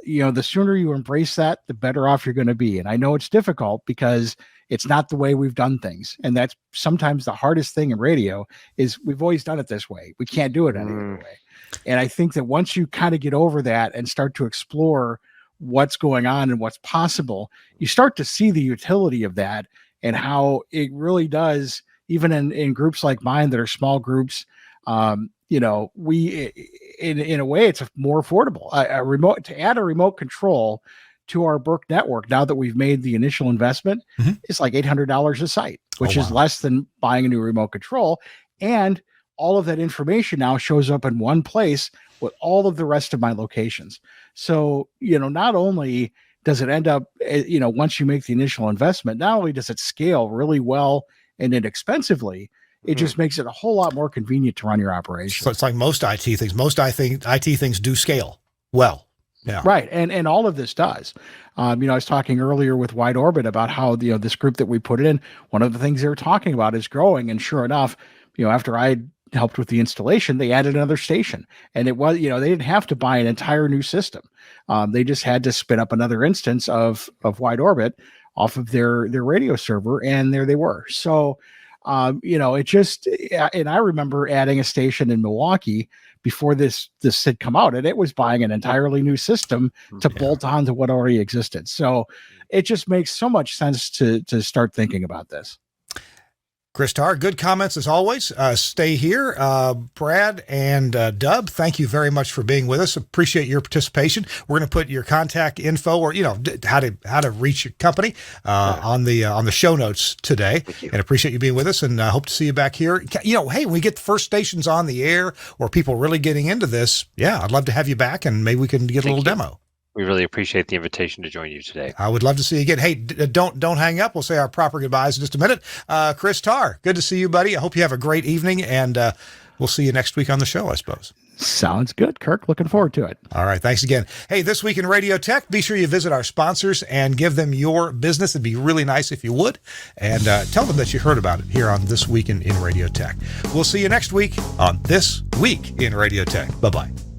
the sooner you embrace that, the better off you're going to be. And I know it's difficult because it's not the way we've done things. And that's sometimes the hardest thing in radio is we've always done it this way. We can't do it any other way. And I think that once you kind of get over that and start to explore what's going on and what's possible, you start to see the utility of that and how it really does, even in groups like mine that are small groups. We in a way it's more affordable. To add a remote control to our Burke network, now that we've made the initial investment, it's like $800 a site, which is less than buying a new remote control. And all of that information now shows up in one place with all of the rest of my locations. So, not only does it end up, once you make the initial investment, not only does it scale really well and inexpensively, it just makes it a whole lot more convenient to run your operation. So it's like most IT things. Most IT things do scale well. Yeah. Right. And all of this does. I was talking earlier with WideOrbit about how, this group that we put in, one of the things they were talking about is growing. And sure enough, after I helped with the installation, they added another station. And it was, they didn't have to buy an entire new system. They just had to spin up another instance of WideOrbit off of their radio server. And there they were. So, it just, and I remember adding a station in Milwaukee before this had come out, and it was buying an entirely new system to bolt on to what already existed. So it just makes so much sense to start thinking about this. Chris Tarr, good comments as always. Stay here. Brad and Dub, thank you very much for being with us. Appreciate your participation. We're going to put your contact info or, how to reach your company on the show notes today. And appreciate you being with us, and hope to see you back here. Hey, when we get the first stations on the air or people really getting into this, I'd love to have you back, and maybe we can get a little demo. We really appreciate the invitation to join you today. I would love to see you again. Hey, don't hang up. We'll say our proper goodbyes in just a minute. Chris Tarr, good to see you, buddy. I hope you have a great evening, and we'll see you next week on the show, I suppose. Sounds good, Kirk. Looking forward to it. All right. Thanks again. Hey, This Week in Radio Tech, be sure you visit our sponsors and give them your business. It'd be really nice if you would. And tell them that you heard about it here on This Week in Radio Tech. We'll see you next week on This Week in Radio Tech. Bye-bye.